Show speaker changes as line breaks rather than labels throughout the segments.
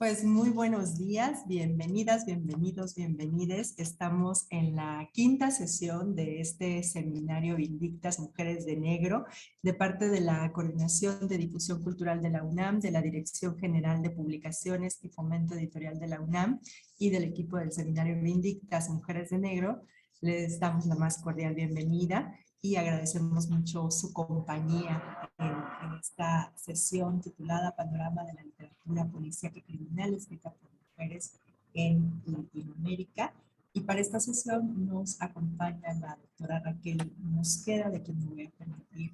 Pues muy buenos días, bienvenidas, bienvenidos, bienvenides. Estamos en la quinta sesión de este seminario Vindictas Mujeres de Negro, de parte de la Coordinación de Difusión Cultural de la UNAM, de la Dirección General de Publicaciones y Fomento Editorial de la UNAM y del equipo del seminario Vindictas Mujeres de Negro. Les damos la más cordial bienvenida y agradecemos mucho su compañía en esta sesión titulada Panorama de la literatura policíaca y criminal escrita por mujeres en Latinoamérica. Y para esta sesión nos acompaña la doctora Raquel Mosqueda, de quien me voy a permitir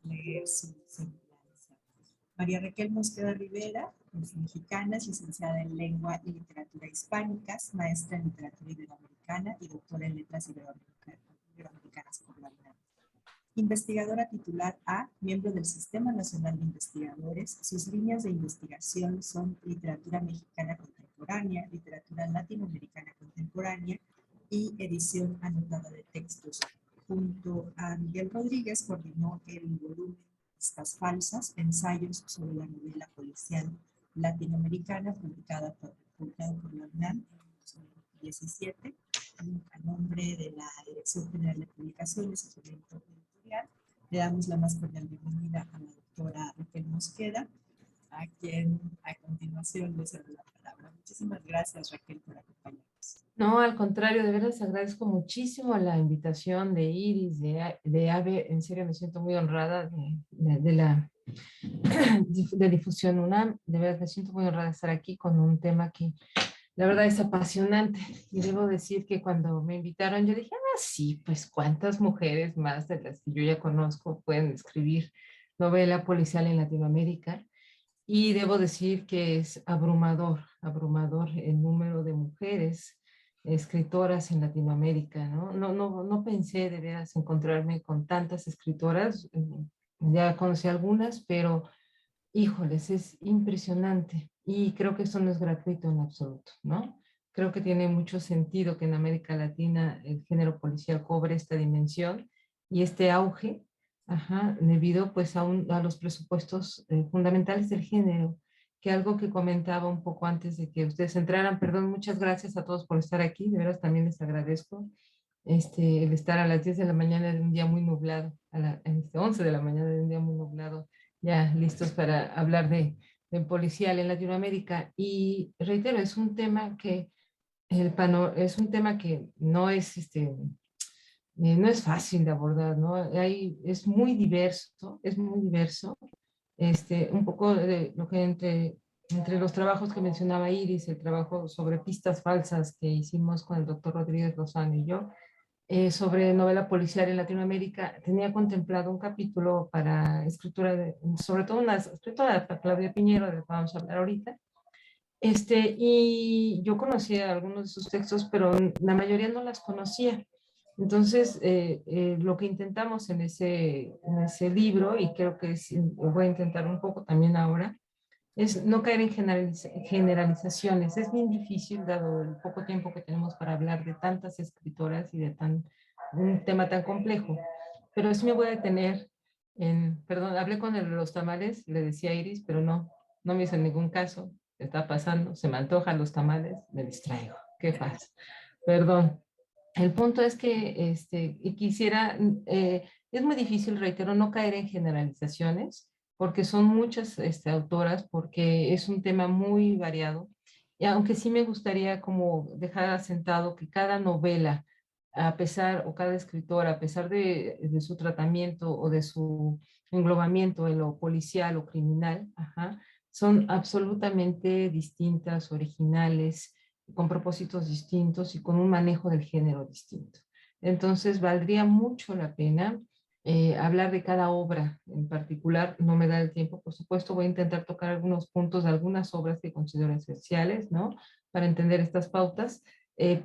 leer su semblanza. María Raquel Mosqueda Rivera es mexicana, es licenciada en Lengua y Literatura Hispánicas, maestra en Literatura Iberoamericana y doctora en Letras Iberoamericanas por la UNAM. Investigadora titular A, miembro del Sistema Nacional de Investigadores. Sus líneas de investigación son literatura mexicana contemporánea, literatura latinoamericana contemporánea y edición anotada de textos. Junto a Miguel Rodríguez coordinó el volumen Pistas Falsas, ensayos sobre la novela policial latinoamericana, publicado por la UNAM en 2017, a nombre de la Dirección General de Publicaciones y Fomento Editorial. Le damos la más cordial bienvenida a la doctora Raquel Mosqueda, a quien a continuación le cedo la palabra. Muchísimas gracias, Raquel, por acompañarnos.
No, al contrario, de verdad les agradezco muchísimo la invitación de Iris, de Ave. En serio me siento muy honrada de la de Difusión UNAM. De verdad me siento muy honrada de estar aquí con un tema que la verdad es apasionante. Y debo decir que cuando me invitaron yo dije, sí, pues cuántas mujeres más de las que yo ya conozco pueden escribir novela policial en Latinoamérica. Y debo decir que es abrumador, abrumador el número de mujeres escritoras en Latinoamérica, ¿no? No pensé de veras encontrarme con tantas escritoras, ya conocí algunas, pero híjoles, es impresionante y creo que eso no es gratuito en absoluto, ¿no? Creo que tiene mucho sentido que en América Latina el género policial cobre esta dimensión y este auge, ajá, debido pues a los presupuestos fundamentales del género, que algo que comentaba un poco antes de que ustedes entraran. Perdón, muchas gracias a todos por estar aquí, de veras también les agradezco el estar a las 10 de la mañana de un día muy nublado, 11 de la mañana de un día muy nublado, ya listos para hablar de policial en Latinoamérica. Y reitero, es un tema que es un tema que no es fácil de abordar, ¿no? Es muy diverso, es muy diverso. Un poco de lo que entre los trabajos que mencionaba Iris, el trabajo sobre pistas falsas que hicimos con el doctor Rodríguez Lozano y yo, sobre novela policial en Latinoamérica, tenía contemplado un capítulo para escritura, sobre todo una escritora, Claudia Piñero, de la que vamos a hablar ahorita. Y yo conocía algunos de sus textos, pero la mayoría no las conocía. Entonces, lo que intentamos en ese libro, y creo que voy a intentar un poco también ahora, es no caer en generalizaciones. Es bien difícil, dado el poco tiempo que tenemos para hablar de tantas escritoras y de un tema tan complejo. Pero sí me voy a detener perdón, hablé con el de los tamales, le decía a Iris, pero no me hizo ningún caso. ¿Qué está pasando? Se me antojan los tamales, me distraigo. ¿Qué pasa? Perdón. El punto es que y quisiera, es muy difícil, reitero, no caer en generalizaciones, porque son muchas autoras, porque es un tema muy variado. Y aunque sí me gustaría como dejar asentado que cada novela, a pesar, o cada escritora, a pesar de su tratamiento o de su englobamiento en lo policial o criminal, ajá, son absolutamente distintas, originales, con propósitos distintos y con un manejo del género distinto. Entonces, valdría mucho la pena hablar de cada obra en particular. No me da el tiempo, por supuesto, voy a intentar tocar algunos puntos de algunas obras que considero esenciales, ¿no? Para entender estas pautas, y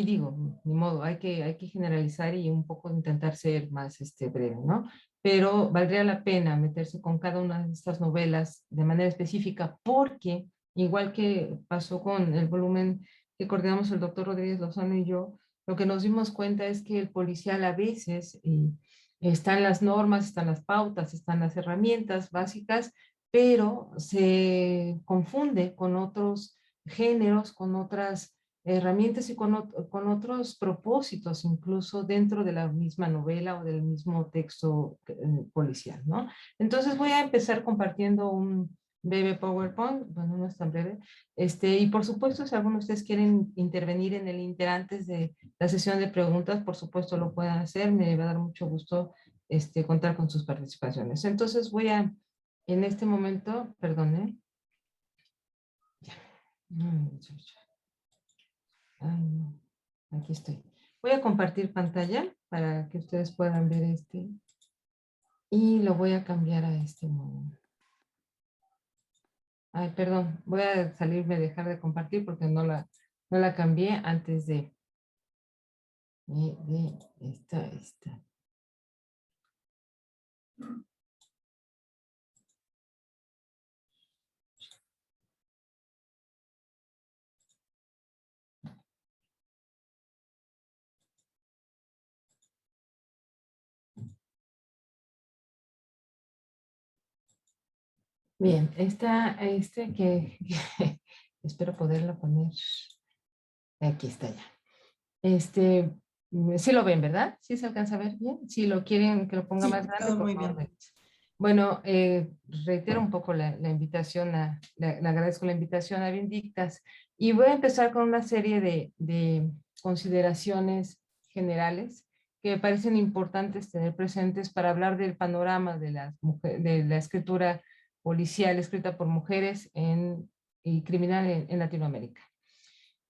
digo, ni modo, hay que generalizar y un poco intentar ser más breve, ¿no? Pero valdría la pena meterse con cada una de estas novelas de manera específica, porque igual que pasó con el volumen que coordinamos el doctor Rodríguez Lozano y yo, lo que nos dimos cuenta es que el policial a veces están las normas, están las pautas, están las herramientas básicas, pero se confunde con otros géneros, con otras herramientas y con otros propósitos, incluso dentro de la misma novela o del mismo texto policial, ¿no? Entonces voy a empezar compartiendo un breve PowerPoint, bueno, no es tan breve, y por supuesto, si alguno de ustedes quieren intervenir en el Inter antes de la sesión de preguntas, por supuesto lo pueden hacer, me va a dar mucho gusto contar con sus participaciones. Entonces voy a, en este momento, perdone, ya. Ay, no. Aquí estoy. Voy a compartir pantalla para que ustedes puedan ver y lo voy a cambiar a este modo. Ay, perdón, voy a salirme, dejar de compartir porque no la cambié antes de esta. Bien, que espero poderlo poner. Aquí está ya. Sí lo ven, ¿verdad? ¿Sí se alcanza a ver bien? Si lo quieren que lo ponga más
Sí,
grande,
todo
por
muy
favor.
bien.
Bueno, reitero un poco la invitación, le agradezco la invitación a Vindictas y voy a empezar con una serie de consideraciones generales que me parecen importantes tener presentes para hablar del panorama de de la escritura policial escrita por mujeres y criminal en Latinoamérica.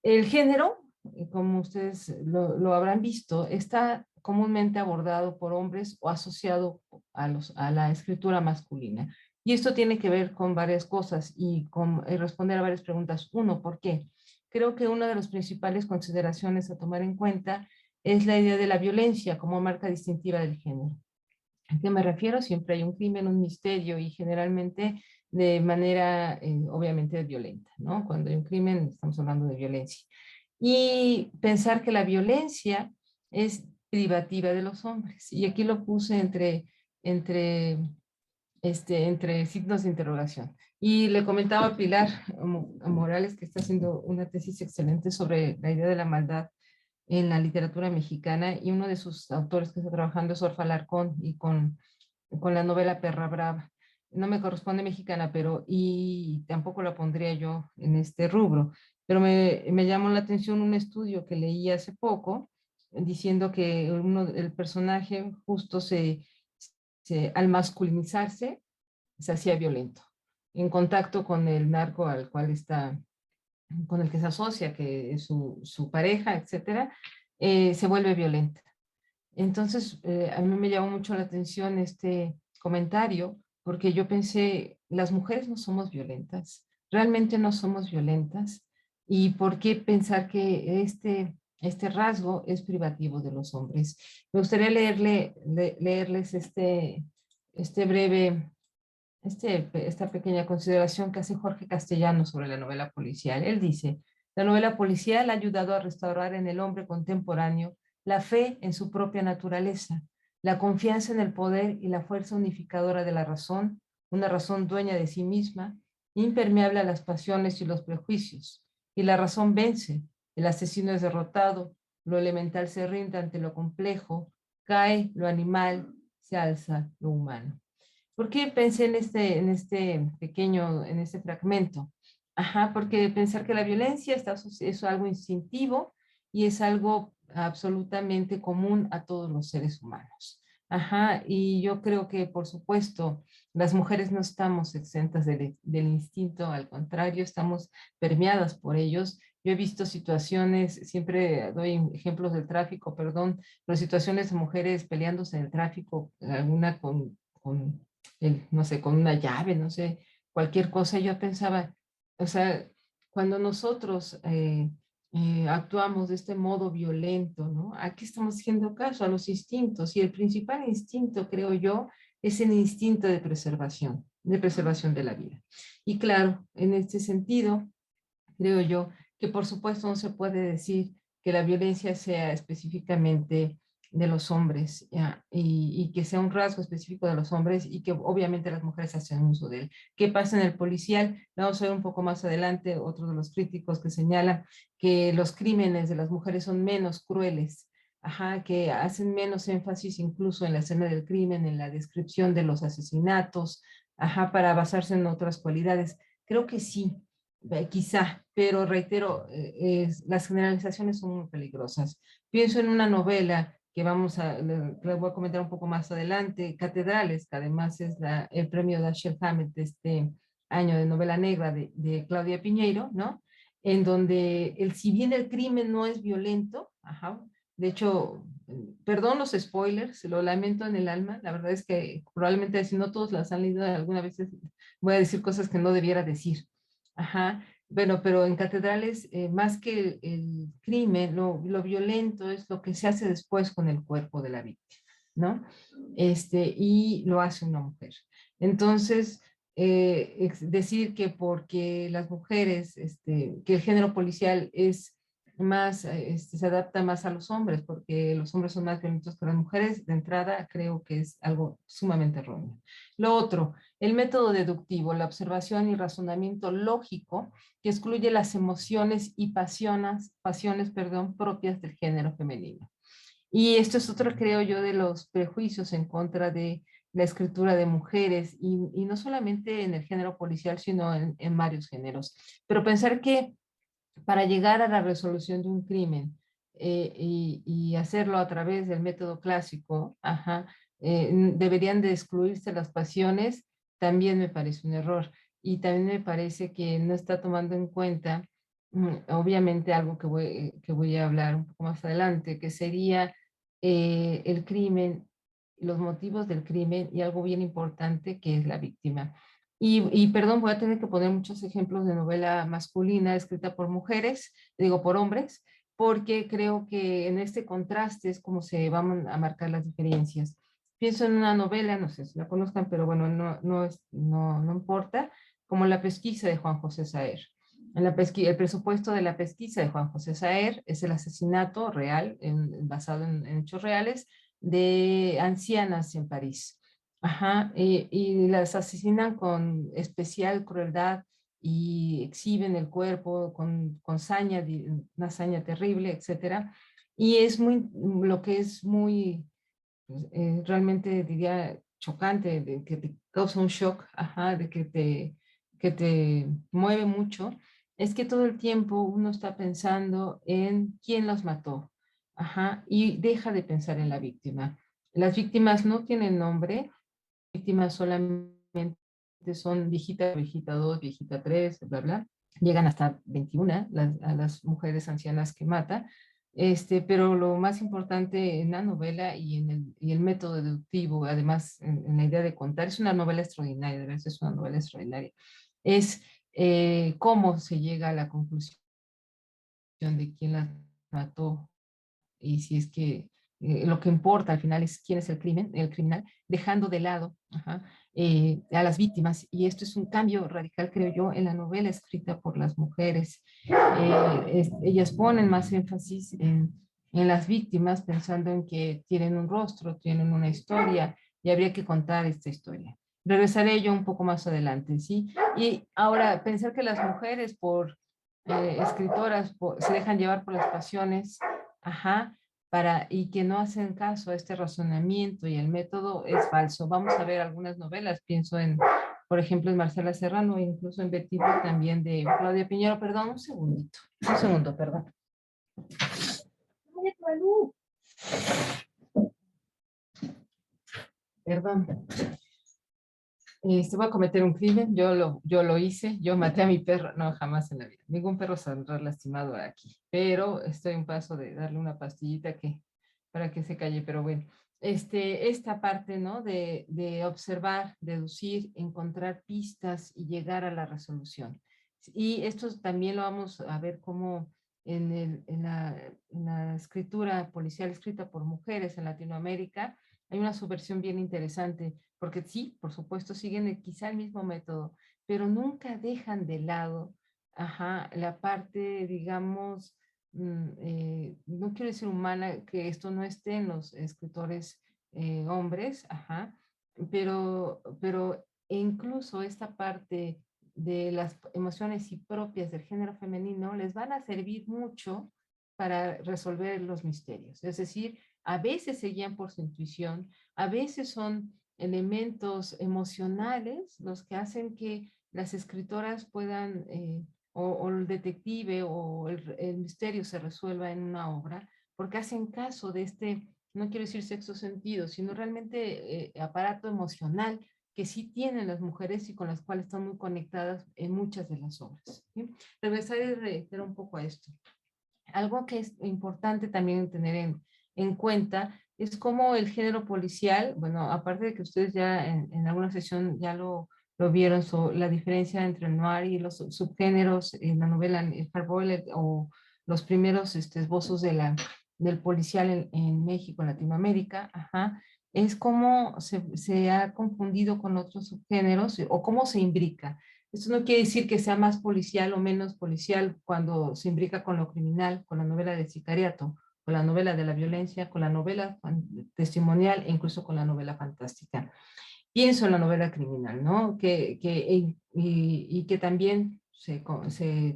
El género, como ustedes lo habrán visto, está comúnmente abordado por hombres o asociado a la escritura masculina. Y esto tiene que ver con varias cosas y con responder a varias preguntas. Uno, ¿por qué? Creo que una de las principales consideraciones a tomar en cuenta es la idea de la violencia como marca distintiva del género. ¿A qué me refiero? Siempre hay un crimen, un misterio y generalmente de manera obviamente violenta, ¿no? Cuando hay un crimen estamos hablando de violencia. Y pensar que la violencia es privativa de los hombres. Y aquí lo puse entre, entre signos de interrogación. Y le comentaba a Pilar Morales, que está haciendo una tesis excelente sobre la idea de la maldad en la literatura mexicana, y uno de sus autores que está trabajando es Orfa Alarcón, y con la novela Perra Brava. No me corresponde mexicana, pero y tampoco la pondría yo en este rubro. Pero me llamó la atención un estudio que leí hace poco diciendo que el personaje justo al masculinizarse se hacía violento en contacto con el narco al cual está, con el que se asocia, que es su pareja, etcétera, se vuelve violenta. Entonces, a mí me llamó mucho la atención este comentario, porque yo pensé, las mujeres no somos violentas, realmente no somos violentas, y por qué pensar que este rasgo es privativo de los hombres. Me gustaría leerles este breve, esta pequeña consideración que hace Jorge Castellanos sobre la novela policial. Él dice, la novela policial ha ayudado a restaurar en el hombre contemporáneo la fe en su propia naturaleza, la confianza en el poder y la fuerza unificadora de la razón, una razón dueña de sí misma, impermeable a las pasiones y los prejuicios. Y la razón vence, el asesino es derrotado, lo elemental se rinde ante lo complejo, cae lo animal, se alza lo humano. ¿Por qué pensé en este fragmento? Ajá, porque pensar que la violencia es algo instintivo y es algo absolutamente común a todos los seres humanos. Ajá, y yo creo que, por supuesto, las mujeres no estamos exentas del instinto, al contrario, estamos permeadas por ellos. Yo he visto situaciones, siempre doy ejemplos del tráfico, perdón, pero situaciones de mujeres peleándose en el tráfico, alguna con no sé, con una llave, no sé, cualquier cosa. Yo pensaba, o sea, cuando nosotros actuamos de este modo violento, ¿no? ¿A qué estamos haciendo caso? A los instintos. Y el principal instinto, creo yo, es el instinto de preservación de la vida. Y claro, en este sentido, creo yo que por supuesto no se puede decir que la violencia sea específicamente de los hombres, ¿ya? Y que sea un rasgo específico de los hombres y que obviamente las mujeres hacen uso de él. ¿Qué pasa en el policial? Vamos a ver un poco más adelante otro de los críticos que señala que los crímenes de las mujeres son menos crueles, ajá, que hacen menos énfasis incluso en la escena del crimen, en la descripción de los asesinatos, ajá, para basarse en otras cualidades. Creo que sí, quizá, pero reitero, las generalizaciones son muy peligrosas. Pienso en una novela que le voy a comentar un poco más adelante, Catedrales, que además es el premio Dashiell Hammett de este año de novela negra de Claudia Piñeiro, ¿no? En donde si bien el crimen no es violento, ajá, de hecho, perdón los spoilers, lo lamento en el alma, la verdad es que probablemente si no todos las han leído alguna vez voy a decir cosas que no debiera decir, ajá, bueno, pero en Catedrales, más que el crimen, lo violento es lo que se hace después con el cuerpo de la víctima, ¿no? Y lo hace una mujer. Entonces, decir que porque las mujeres, que el género policial es más, se adapta más a los hombres, porque los hombres son más violentos que las mujeres, de entrada creo que es algo sumamente erróneo. Lo otro, el método deductivo, la observación y razonamiento lógico que excluye las emociones y pasiones, perdón, propias del género femenino. Y esto es otro, creo yo, de los prejuicios en contra de la escritura de mujeres, y no solamente en el género policial, sino en varios géneros. Pero pensar que para llegar a la resolución de un crimen y hacerlo a través del método clásico, ajá, deberían de excluirse las pasiones, también me parece un error. Y también me parece que no está tomando en cuenta, obviamente, algo que voy a hablar un poco más adelante, que sería el crimen, los motivos del crimen y algo bien importante que es la víctima. Perdón, voy a tener que poner muchos ejemplos de novela masculina escrita por mujeres, digo por hombres, porque creo que en este contraste es como se van a marcar las diferencias. Pienso en una novela, no sé si la conozcan, pero bueno, no importa, como La pesquisa de Juan José Saer. El presupuesto de La pesquisa de Juan José Saer es el asesinato real, basado en hechos reales, de ancianas en París. Ajá, y las asesinan con especial crueldad y exhiben el cuerpo con saña, una saña terrible, etcétera. Y es lo que es muy, pues, realmente diría chocante, de que te causa un shock, ajá, que te mueve mucho, es que todo el tiempo uno está pensando en quién los mató, ajá, y deja de pensar en la víctima. Las víctimas no tienen nombre, víctimas solamente son viejita, viejita 2, viejita 3, bla, bla. Llegan hasta 21 a las mujeres ancianas que mata. Pero lo más importante en la novela y el método deductivo, además en la idea de contar, es una novela extraordinaria, de verdad es una novela extraordinaria, es cómo se llega a la conclusión de quién la mató, y si es que lo que importa al final es quién es el criminal, dejando de lado, ajá, a las víctimas. Y esto es un cambio radical, creo yo, en la novela escrita por las mujeres. Ellas ponen más énfasis en las víctimas, pensando en que tienen un rostro, tienen una historia, y habría que contar esta historia. Regresaré yo un poco más adelante, ¿sí? Y ahora, pensar que las mujeres, por escritoras, se dejan llevar por las pasiones, ajá, y que no hacen caso a este razonamiento y el método, es falso. Vamos a ver algunas novelas, pienso por ejemplo, en Marcela Serrano e incluso en Betty Boo, también de Claudia Piñero. Perdón, un segundo, perdón. Perdón. Voy a cometer un crimen, yo lo hice, yo maté a mi perro, no, jamás en la vida, ningún perro saldrá lastimado aquí, pero estoy a un paso de darle una pastillita para que se calle, pero bueno, esta parte, ¿no? De observar, deducir, encontrar pistas y llegar a la resolución. Y esto también lo vamos a ver como en la escritura policial escrita por mujeres en Latinoamérica, hay una subversión bien interesante, porque sí, por supuesto, siguen quizá el mismo método, pero nunca dejan de lado, ajá, la parte, digamos, no quiero decir humana, que esto no esté en los escritores hombres, ajá, pero incluso esta parte de las emociones y propias del género femenino les van a servir mucho para resolver los misterios. Es decir, a veces se guían por su intuición, a veces son elementos emocionales los que hacen que las escritoras puedan, o el detective o el misterio se resuelva en una obra, porque hacen caso de este, no quiero decir sexto sentido, sino realmente aparato emocional que sí tienen las mujeres y con las cuales están muy conectadas en muchas de las obras. ¿Sí? Regresar y reiterar un poco a esto. Algo que es importante también tener en cuenta es cómo el género policial, bueno, aparte de que ustedes ya en alguna sesión ya lo vieron, la diferencia entre el noir y los subgéneros en la novela, el hardboiled o los primeros esbozos del policial en México, en Latinoamérica, ajá, es cómo se ha confundido con otros subgéneros o cómo se imbrica. Esto no quiere decir que sea más policial o menos policial cuando se imbrica con lo criminal, con la novela de sicariato, con la novela de la violencia, con la novela testimonial e incluso con la novela fantástica. Pienso en la novela criminal, ¿no? Y que también se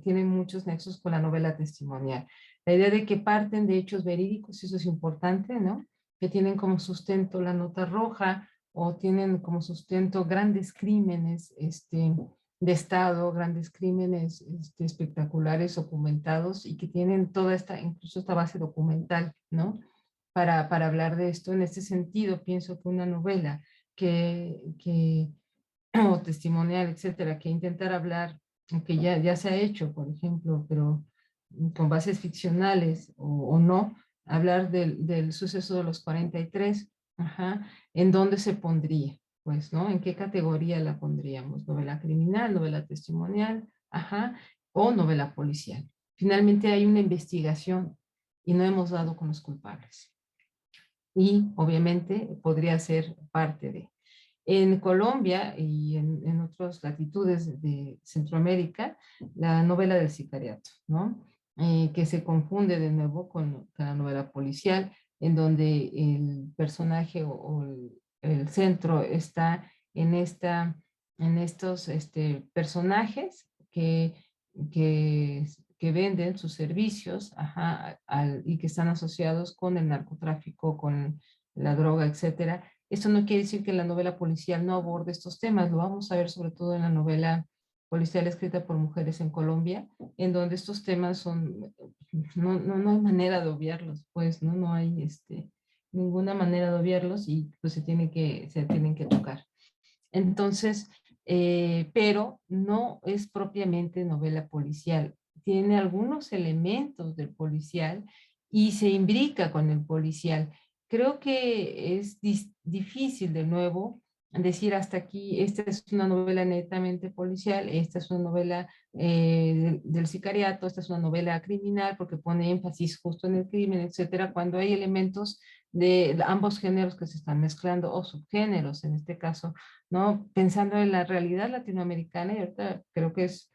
tienen muchos nexos con la novela testimonial. La idea de que parten de hechos verídicos, eso es importante, ¿no? Que tienen como sustento la nota roja o tienen como sustento grandes crímenes, de Estado, grandes crímenes espectaculares documentados y que tienen toda esta, incluso esta base documental, ¿no? Para hablar de esto. En este sentido, pienso que una novela que o testimonial, etcétera, que intentar hablar, que ya se ha hecho, por ejemplo, pero con bases ficcionales o no, hablar del suceso de los 43, ajá, ¿en dónde se pondría? Pues, ¿no? ¿En qué categoría la pondríamos? ¿Novela criminal, novela testimonial, ajá, o novela policial? Finalmente hay una investigación y no hemos dado con los culpables. Y obviamente podría ser parte de. En Colombia y en otras latitudes de Centroamérica, la novela del sicariato, ¿no? Que se confunde de nuevo con la novela policial, en donde el personaje o el centro está en estos personajes que, que venden sus servicios, ajá, y que están asociados con el narcotráfico, con la droga, etcétera. Esto no quiere decir que la novela policial no aborde estos temas, lo vamos a ver sobre todo en la novela policial escrita por mujeres en Colombia, en donde estos temas son, no hay manera de obviarlos, pues, no hay ninguna manera de obviarlos y pues se tienen que tocar. Entonces, pero no es propiamente novela policial, tiene algunos elementos del policial y se imbrica con el policial. Creo que es difícil de nuevo decir hasta aquí, esta es una novela netamente policial, esta es una novela del sicariato, esta es una novela criminal porque pone énfasis justo en el crimen, etcétera, cuando hay elementos de ambos géneros que se están mezclando o subgéneros en este caso, ¿no? Pensando en la realidad latinoamericana, y ahorita creo que es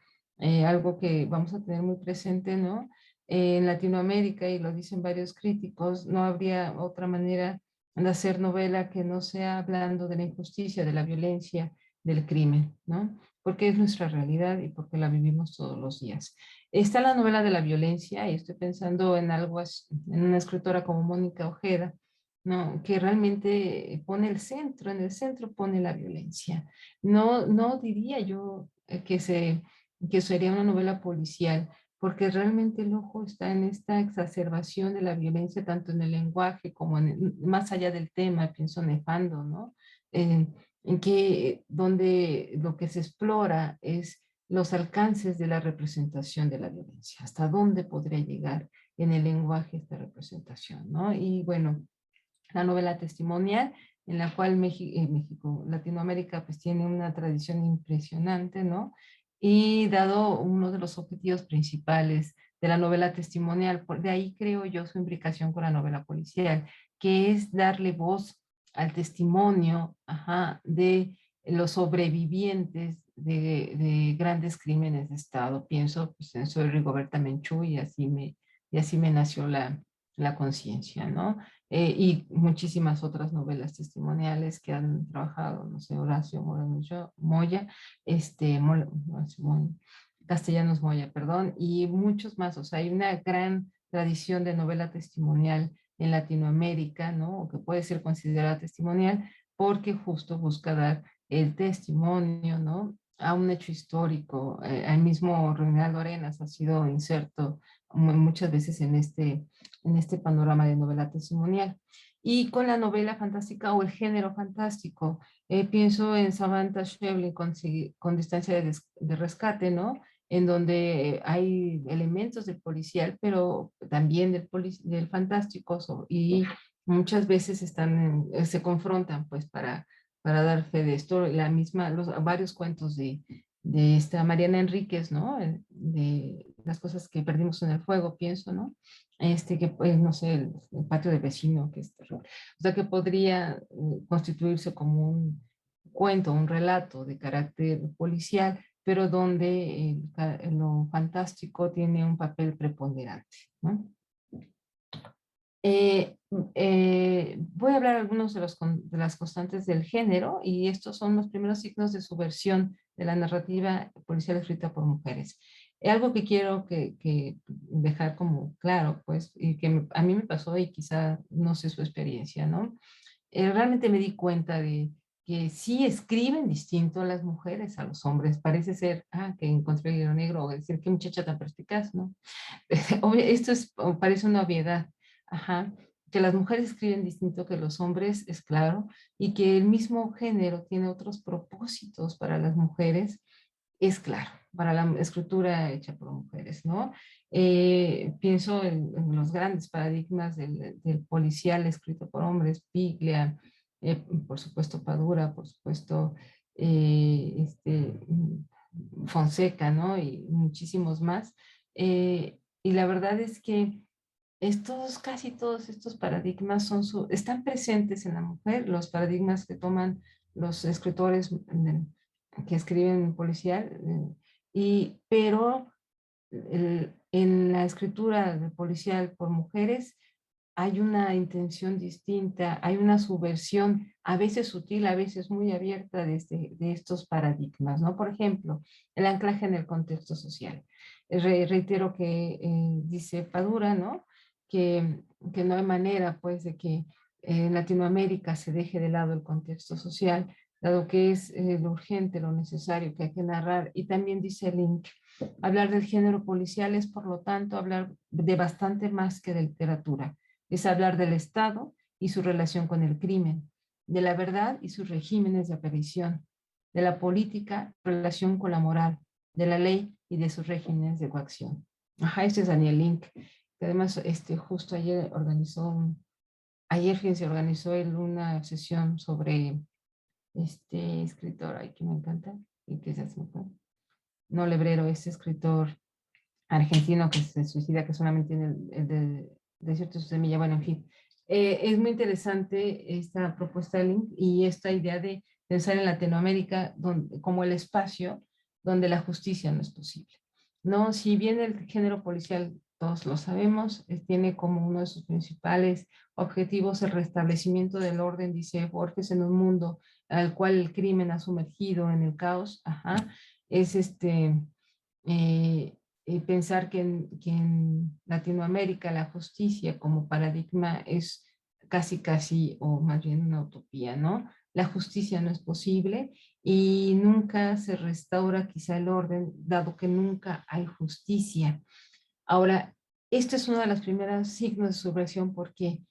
algo que vamos a tener muy presente, ¿no? En Latinoamérica, y lo dicen varios críticos, no habría otra manera de hacer novela que no sea hablando de la injusticia, de la violencia, del crimen, ¿no? Porque es nuestra realidad y porque la vivimos todos los días. Está la novela de la violencia y estoy pensando en algo así, en una escritora como Mónica Ojeda, ¿no? Que realmente pone el centro, en el centro pone la violencia. No diría yo que sería una novela policial, porque realmente el ojo está en esta exacerbación de la violencia, tanto en el lenguaje como más allá del tema, pienso nefando, ¿no? En que donde lo que se explora es los alcances de la representación de la violencia, hasta dónde podría llegar en el lenguaje esta representación, ¿no? Y bueno, la novela testimonial, en la cual México, Latinoamérica, pues tiene una tradición impresionante, ¿no? Y dado uno de los objetivos principales de la novela testimonial, de ahí creo yo su implicación con la novela policial, que es darle voz al testimonio, ajá, de los sobrevivientes de grandes crímenes de Estado. Pienso pues, en soy Rigoberta Menchú y así y así me nació la conciencia, ¿no? Y muchísimas otras novelas testimoniales que han trabajado, no sé, Horacio Moya, Castellanos Moya, perdón, y muchos más. O sea, hay una gran tradición de novela testimonial en Latinoamérica, ¿no? O que puede ser considerada testimonial, porque justo busca dar el testimonio, ¿no? A un hecho histórico. El mismo Reinaldo Arenas ha sido inserto muchas veces en este panorama de novela testimonial. Y con la novela fantástica o el género fantástico, pienso en Samantha Schweblin con Distancia de Rescate, ¿no? En donde hay elementos del policial, pero también del fantástico, y muchas veces se confrontan pues para dar fe de esto, varios cuentos de esta Mariana Enríquez, ¿no? De las cosas que perdimos en el fuego, pienso, ¿no? Que pues, no sé, el patio del vecino, que es terror. O sea, que podría constituirse como un cuento, un relato de carácter policial, pero donde lo fantástico tiene un papel preponderante, ¿no? Voy a hablar algunos de las constantes del género y estos son los primeros signos de subversión de la narrativa policial escrita por mujeres. Algo que quiero que dejar como claro, pues, y que a mí me pasó y quizá no sé su experiencia, ¿no? Realmente me di cuenta de que sí escriben distinto las mujeres a los hombres. Parece ser, que encontré el hilo negro, o decir, qué muchacha tan perspicaz, ¿no? Esto parece una obviedad, ajá, que las mujeres escriben distinto que los hombres, es claro, y que el mismo género tiene otros propósitos para las mujeres, es claro, para la escritura hecha por mujeres, ¿no? Pienso en los grandes paradigmas del policial escrito por hombres, Piglia, por supuesto Padura, por supuesto Fonseca, ¿no? Y muchísimos más. Y la verdad es que casi todos estos paradigmas están presentes en la mujer, los paradigmas que toman los escritores que escriben policial, pero en la escritura de policial por mujeres hay una intención distinta, hay una subversión, a veces sutil, a veces muy abierta de estos paradigmas, ¿no? Por ejemplo, el anclaje en el contexto social. Reitero que dice Padura, ¿no? Que no hay manera, pues, de que en Latinoamérica se deje de lado el contexto social, dado que es lo urgente, lo necesario que hay que narrar. Y también dice Link, hablar del género policial es, por lo tanto, hablar de bastante más que de literatura. Es hablar del Estado y su relación con el crimen, de la verdad y sus regímenes de aparición, de la política, relación con la moral, de la ley y de sus regímenes de coacción. Ajá, este es Daniel Link, que además justo fíjense, organizó él una sesión sobre este escritor, ay, que me encanta, y que es no Lebrero, este escritor argentino que se suicida, que solamente tiene el de desierto de su semilla, bueno, en fin. Es muy interesante esta propuesta de Link y esta idea de pensar en Latinoamérica como el espacio donde la justicia no es posible. No, si bien el género policial, todos lo sabemos, tiene como uno de sus principales objetivos el restablecimiento del orden, dice Borges, en un mundo al cual el crimen ha sumergido en el caos, ajá, es eh, pensar que en Latinoamérica la justicia como paradigma es casi, o más bien una utopía, ¿no? La justicia no es posible y nunca se restaura quizá el orden, dado que nunca hay justicia. Ahora, esto es uno de los primeros signos de subversión porque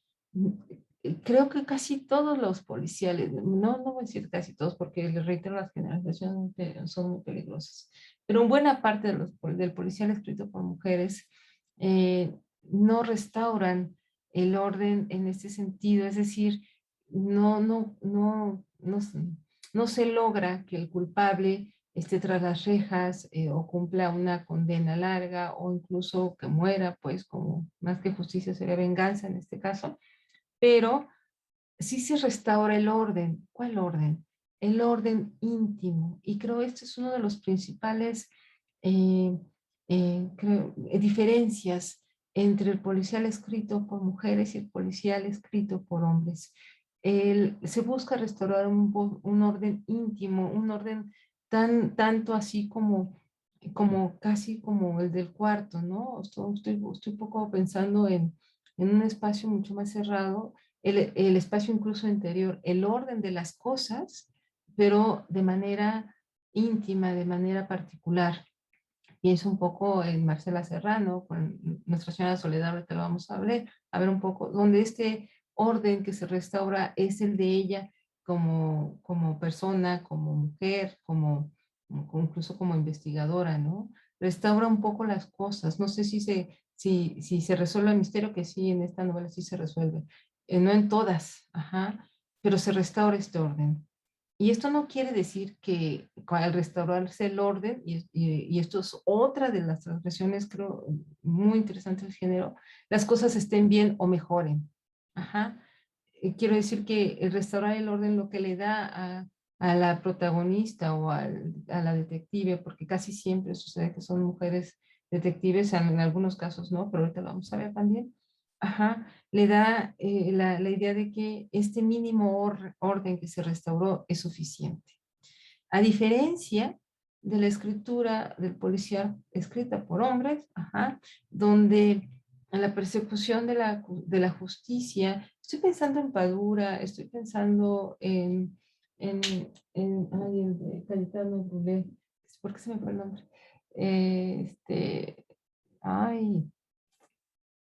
creo que casi todos los policiales, no voy a decir casi todos porque les reitero, las generalizaciones son muy peligrosas, pero en buena parte del policial escrito por mujeres no restauran el orden en este sentido, es decir, no se logra que el culpable esté tras las rejas o cumpla una condena larga o incluso que muera, pues como más que justicia sería venganza en este caso, pero sí se restaura el orden. ¿Cuál orden? El orden íntimo. Y creo este es uno de los principales diferencias entre el policial escrito por mujeres y el policial escrito por hombres. Se busca restaurar un orden íntimo, un orden tanto así como casi como el del cuarto, ¿no? Estoy un poco pensando en un espacio mucho más cerrado, el espacio incluso interior, el orden de las cosas, pero de manera íntima, de manera particular. Pienso un poco en Marcela Serrano, con Nuestra Señora de Soledad, ahorita lo vamos a ver un poco, donde este orden que se restaura es el de ella como persona, como mujer, incluso como investigadora, ¿no? Restaura un poco las cosas. No sé si se resuelve el misterio, que sí, en esta novela sí se resuelve. No en todas, ajá, pero se restaura este orden. Y esto no quiere decir que al restaurarse el orden, y esto es otra de las transgresiones, creo, muy interesantes del género, las cosas estén bien o mejoren. Ajá. Quiero decir que el restaurar el orden lo que le da a la protagonista o a la detective, porque casi siempre sucede que son mujeres detectives, en algunos casos no, pero ahorita lo vamos a ver también. Ajá, le da la idea de que este mínimo orden que se restauró es suficiente. A diferencia de la escritura del policial escrita por hombres, ajá, donde en la persecución de la justicia, estoy pensando en Padura, estoy pensando en, ay, el de Cayetano Brulé, ¿por qué se me fue el nombre? Ay,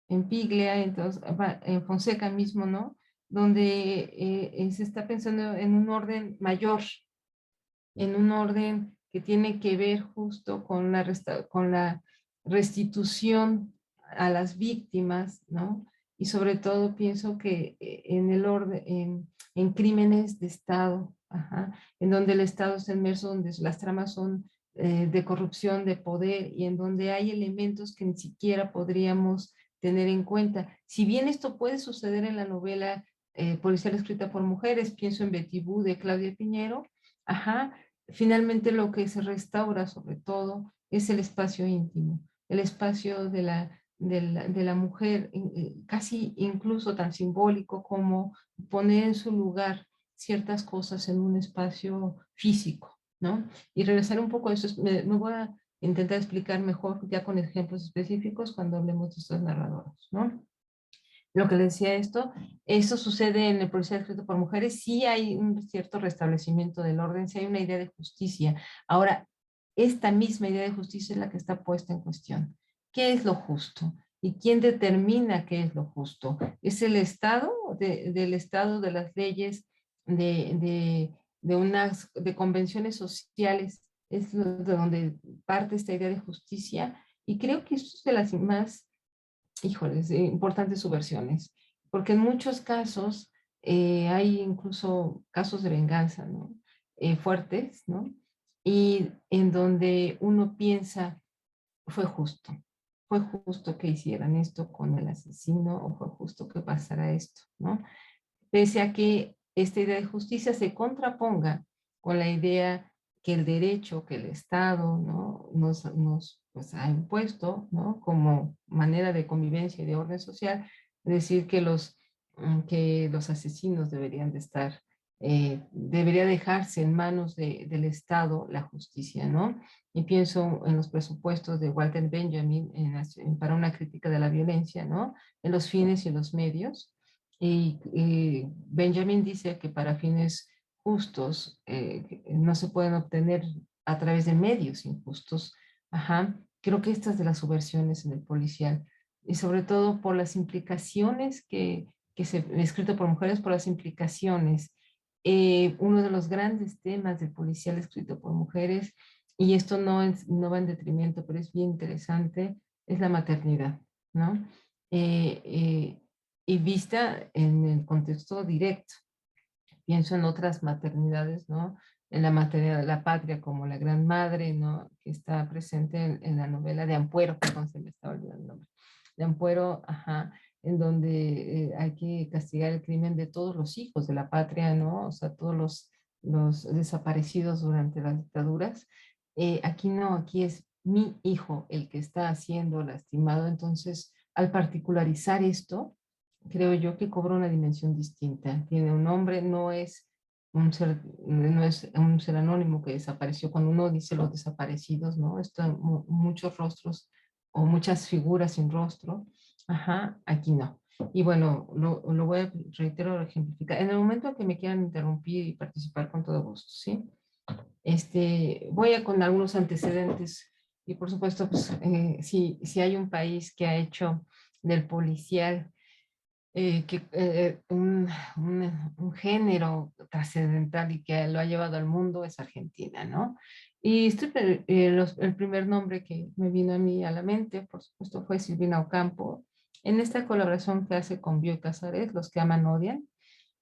en Piglia, entonces, en Fonseca mismo, ¿no? Donde se está pensando en un orden mayor, en un orden que tiene que ver justo con la restitución a las víctimas, ¿no? Y sobre todo pienso que en el orden, en crímenes de Estado, ajá, en donde el Estado está inmerso, donde las tramas son de corrupción, de poder, y en donde hay elementos que ni siquiera podríamos tener en cuenta. Si bien esto puede suceder en la novela policial escrita por mujeres, pienso en Betty Boo de Claudia Piñero, ajá, finalmente lo que se restaura sobre todo es el espacio íntimo, el espacio de la mujer, casi incluso tan simbólico como poner en su lugar ciertas cosas en un espacio físico, ¿no? Y regresar un poco a eso, me voy a intentar explicar mejor ya con ejemplos específicos cuando hablemos de estos narradores, ¿no? Lo que le decía esto sucede en el policial escrito por mujeres, sí hay un cierto restablecimiento del orden, sí hay una idea de justicia. Ahora, esta misma idea de justicia es la que está puesta en cuestión. ¿Qué es lo justo? ¿Y quién determina qué es lo justo? ¿Es el Estado, del Estado, de las leyes, de convenciones sociales? Es de donde parte esta idea de justicia. Y creo que esto es de las más híjoles, importantes subversiones, porque en muchos casos hay incluso casos de venganza, ¿no? Fuertes, ¿no? Y en donde uno piensa, fue justo que hicieran esto con el asesino o fue justo que pasara esto, ¿no? Pese a que esta idea de justicia se contraponga con la idea que el derecho, que el Estado, ¿no? nos pues, ha impuesto, ¿no? Como manera de convivencia y de orden social, decir que los asesinos deberían de estar, debería dejarse en manos del Estado la justicia, ¿no? Y pienso en los presupuestos de Walter Benjamin para una crítica de la violencia, ¿no? En los fines y los medios, y Benjamin dice que para fines justos no se pueden obtener a través de medios injustos. Ajá. Creo que estas de las subversiones en el policial, y sobre todo por las implicaciones escrito por mujeres, por las implicaciones. Uno de los grandes temas del policial escrito por mujeres, y esto no va en detrimento, pero es bien interesante, es la maternidad, ¿no? Eh, eh, y vista en el contexto directo. Pienso en otras maternidades, ¿no? En la maternidad de la patria como la gran madre, ¿no? Que está presente en la novela de Ampuero, perdón, se me estaba olvidando el nombre. De Ampuero, ajá, en donde hay que castigar el crimen de todos los hijos de la patria, ¿no? O sea, todos los desaparecidos durante las dictaduras. Aquí no, aquí es mi hijo el que está siendo lastimado, entonces al particularizar esto, creo yo que cobra una dimensión distinta. Tiene un nombre, no es un ser anónimo que desapareció. Cuando uno dice los desaparecidos, ¿no? Están muchos rostros o muchas figuras sin rostro. Ajá, aquí no. Y bueno, lo voy a, reitero, ejemplificar. En el momento en que me quieran interrumpir y participar con todo gusto, ¿sí? Voy a con algunos antecedentes y por supuesto, pues, si hay un país que ha hecho del policial un género trascendental y que lo ha llevado al mundo es Argentina, ¿no? Y el primer nombre que me vino a mí a la mente, por supuesto, fue Silvina Ocampo, en esta colaboración que hace con Bioy Casares, Los que aman odian.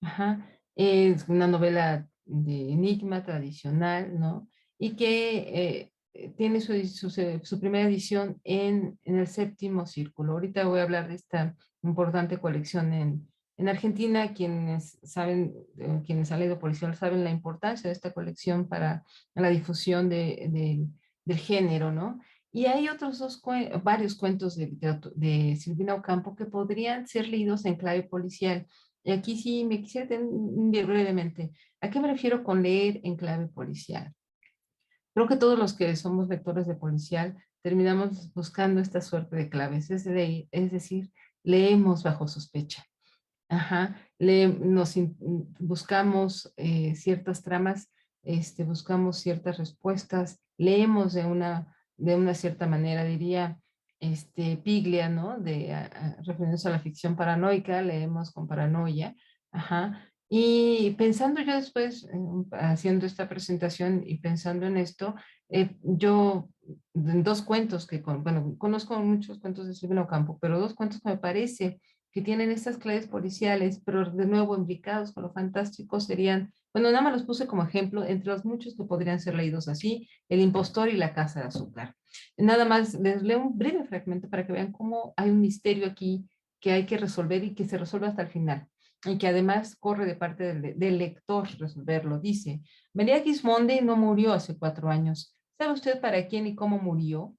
Ajá. Es una novela de enigma tradicional, ¿no? Y que tiene su primera edición en el Séptimo Círculo. Ahorita voy a hablar de esta importante colección en Argentina. Quienes saben, quienes han leído policial saben la importancia de esta colección para la difusión del género, ¿no? Y hay otros varios cuentos de Silvina Ocampo que podrían ser leídos en clave policial. Y aquí sí me quisiera tener brevemente. ¿A qué me refiero con leer en clave policial? Creo que todos los que somos lectores de policial terminamos buscando esta suerte de claves, es decir, leemos bajo sospecha. Ajá, buscamos ciertas tramas, buscamos ciertas respuestas, leemos de una cierta manera, diría Piglia, ¿no? Refiriéndose a la ficción paranoica, leemos con paranoia, ajá. Y pensando yo después, haciendo esta presentación y pensando en esto, yo, en dos cuentos bueno, conozco muchos cuentos de Silvina Ocampo, pero dos cuentos que me parece que tienen estas claves policiales, pero de nuevo imbricados con lo fantástico serían, bueno, nada más los puse como ejemplo, entre los muchos que podrían ser leídos así, El impostor y La casa de azúcar. Nada más les leo un breve fragmento para que vean cómo hay un misterio aquí que hay que resolver y que se resuelve hasta el final, y que además corre de parte del lector resolverlo. Dice, María Gismondi no murió hace 4 años. ¿Sabe usted para quién y cómo murió?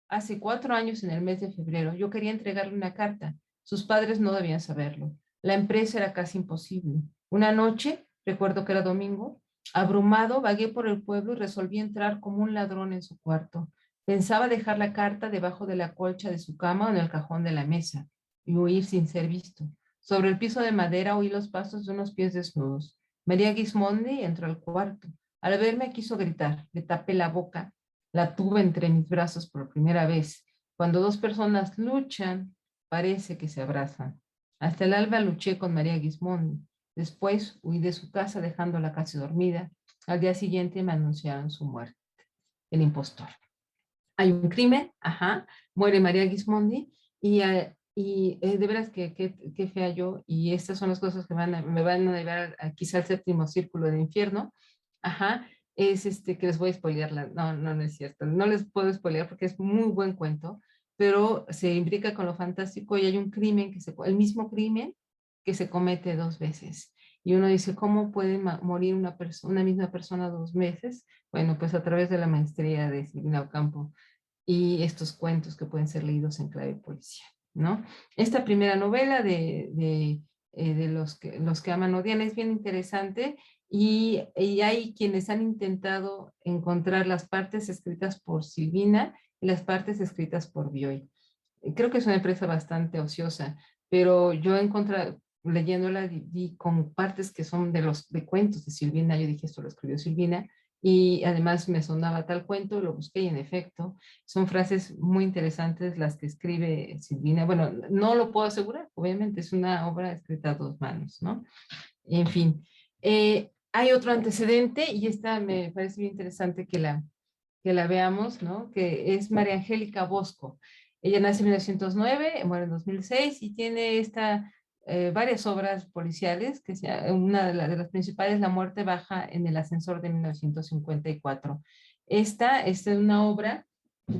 Hace 4 años, en el mes de febrero, yo quería entregarle una carta. Sus padres no debían saberlo. La empresa era casi imposible. Una noche, recuerdo que era domingo, abrumado, vagué por el pueblo y resolví entrar como un ladrón en su cuarto. Pensaba dejar la carta debajo de la colcha de su cama o en el cajón de la mesa y huir sin ser visto. Sobre el piso de madera oí los pasos de unos pies desnudos. María Gismondi entró al cuarto. Al verme quiso gritar. Le tapé la boca. La tuve entre mis brazos por primera vez. Cuando dos personas luchan, parece que se abrazan. Hasta el alba luché con María Gismondi. Después huí de su casa dejándola casi dormida. Al día siguiente me anunciaron su muerte. El impostor. Hay un crimen, ajá, muere María Gismondi y de veras que fea yo, y estas son las cosas que me van a llevar quizá al séptimo círculo del infierno, ajá, es que les voy a spoilear, no es cierto, no les puedo spoilear porque es muy buen cuento, pero se imbrica con lo fantástico y hay un crimen, el mismo crimen que se comete 2 veces. Y uno dice, ¿cómo puede morir una misma persona 2 veces? Bueno, pues a través de la maestría de Silvina Ocampo y estos cuentos que pueden ser leídos en clave policial, ¿no? Esta primera novela de los que aman odian es bien interesante y hay quienes han intentado encontrar las partes escritas por Silvina y las partes escritas por Bioy. Creo que es una empresa bastante ociosa, pero yo leyéndola, di con partes que son de cuentos de Silvina. Yo dije, esto lo escribió Silvina, y además me sonaba tal cuento, lo busqué y en efecto, son frases muy interesantes las que escribe Silvina. Bueno, no lo puedo asegurar, obviamente es una obra escrita a 2 manos, ¿no? En fin, hay otro antecedente y esta me parece bien interesante que la veamos, ¿no? Que es María Angélica Bosco. Ella nace en 1909, muere en 2006 y tiene varias obras policiales, una de las principales, La muerte baja en el ascensor de 1954. Esta es una obra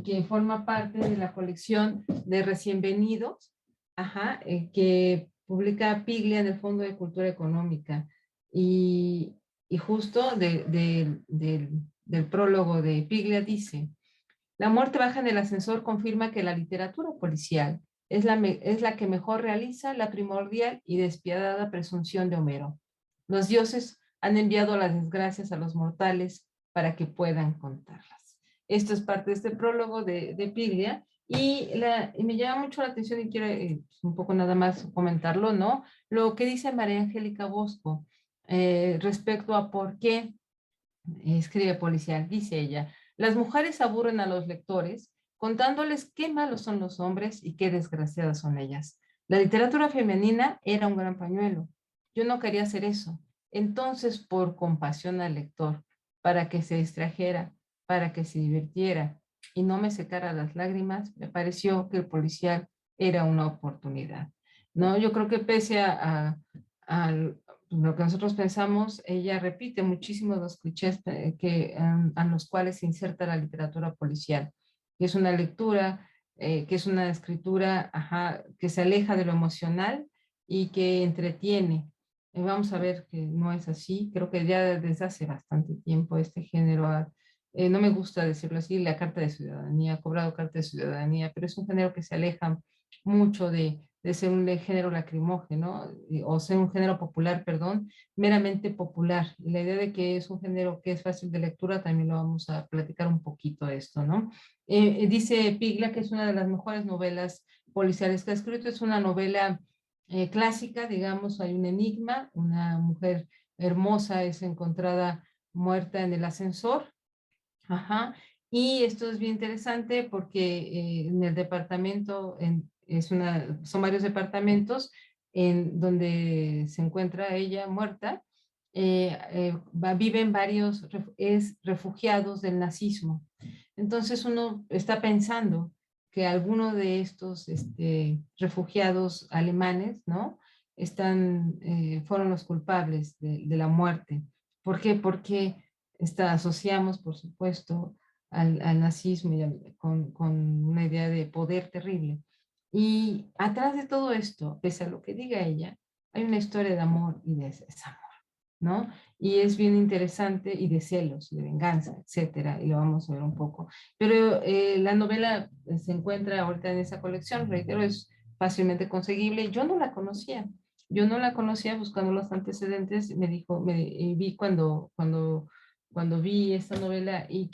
que forma parte de la colección de Recién Venidos, ajá, que publica Piglia en el Fondo de Cultura Económica. Y, y justo del prólogo de Piglia dice, La muerte baja en el ascensor confirma que la literatura policial es la que mejor realiza la primordial y despiadada presunción de Homero. Los dioses han enviado las desgracias a los mortales para que puedan contarlas. Esto es parte de este prólogo de Piglia, y me llama mucho la atención y quiero un poco nada más comentarlo, ¿no? Lo que dice María Angélica Bosco respecto a por qué escribe policial. Dice ella: las mujeres aburren a los lectores contándoles qué malos son los hombres y qué desgraciadas son ellas. La literatura femenina era un gran pañuelo. Yo no quería hacer eso. Entonces, por compasión al lector, para que se distrajera, para que se divirtiera y no me secara las lágrimas, me pareció que el policial era una oportunidad. No, yo creo que pese a lo que nosotros pensamos, ella repite muchísimo los clichés a los cuales se inserta la literatura policial, que es una lectura, que es una escritura, ajá, que se aleja de lo emocional y que entretiene. Vamos a ver que no es así. Creo que ya desde hace bastante tiempo este género no me gusta decirlo así, la carta de ciudadanía, ha cobrado carta de ciudadanía, pero es un género que se aleja mucho de ser un género lacrimógeno, o ser un género popular, perdón, meramente popular. Y la idea de que es un género que es fácil de lectura, también lo vamos a platicar un poquito esto, ¿no? Dice Piglia que es una de las mejores novelas policiales que ha escrito, es una novela clásica, digamos, hay un enigma, una mujer hermosa es encontrada muerta en el ascensor, ajá, y esto es bien interesante porque en el departamento, son varios departamentos en donde se encuentra ella muerta, viven varios refugiados del nazismo. Entonces uno está pensando que alguno de estos refugiados alemanes, ¿no? Fueron los culpables de la muerte. ¿Por qué? Porque asociamos, por supuesto, al nazismo con una idea de poder terrible. Y atrás de todo esto, pese a lo que diga ella, hay una historia de amor y de desamor, ¿no? Y es bien interesante, y de celos, de venganza, etcétera, y lo vamos a ver un poco. Pero la novela se encuentra ahorita en esa colección, reitero, es fácilmente conseguible. Yo no la conocía. Yo no la conocía buscando los antecedentes, y vi cuando vi esta novela y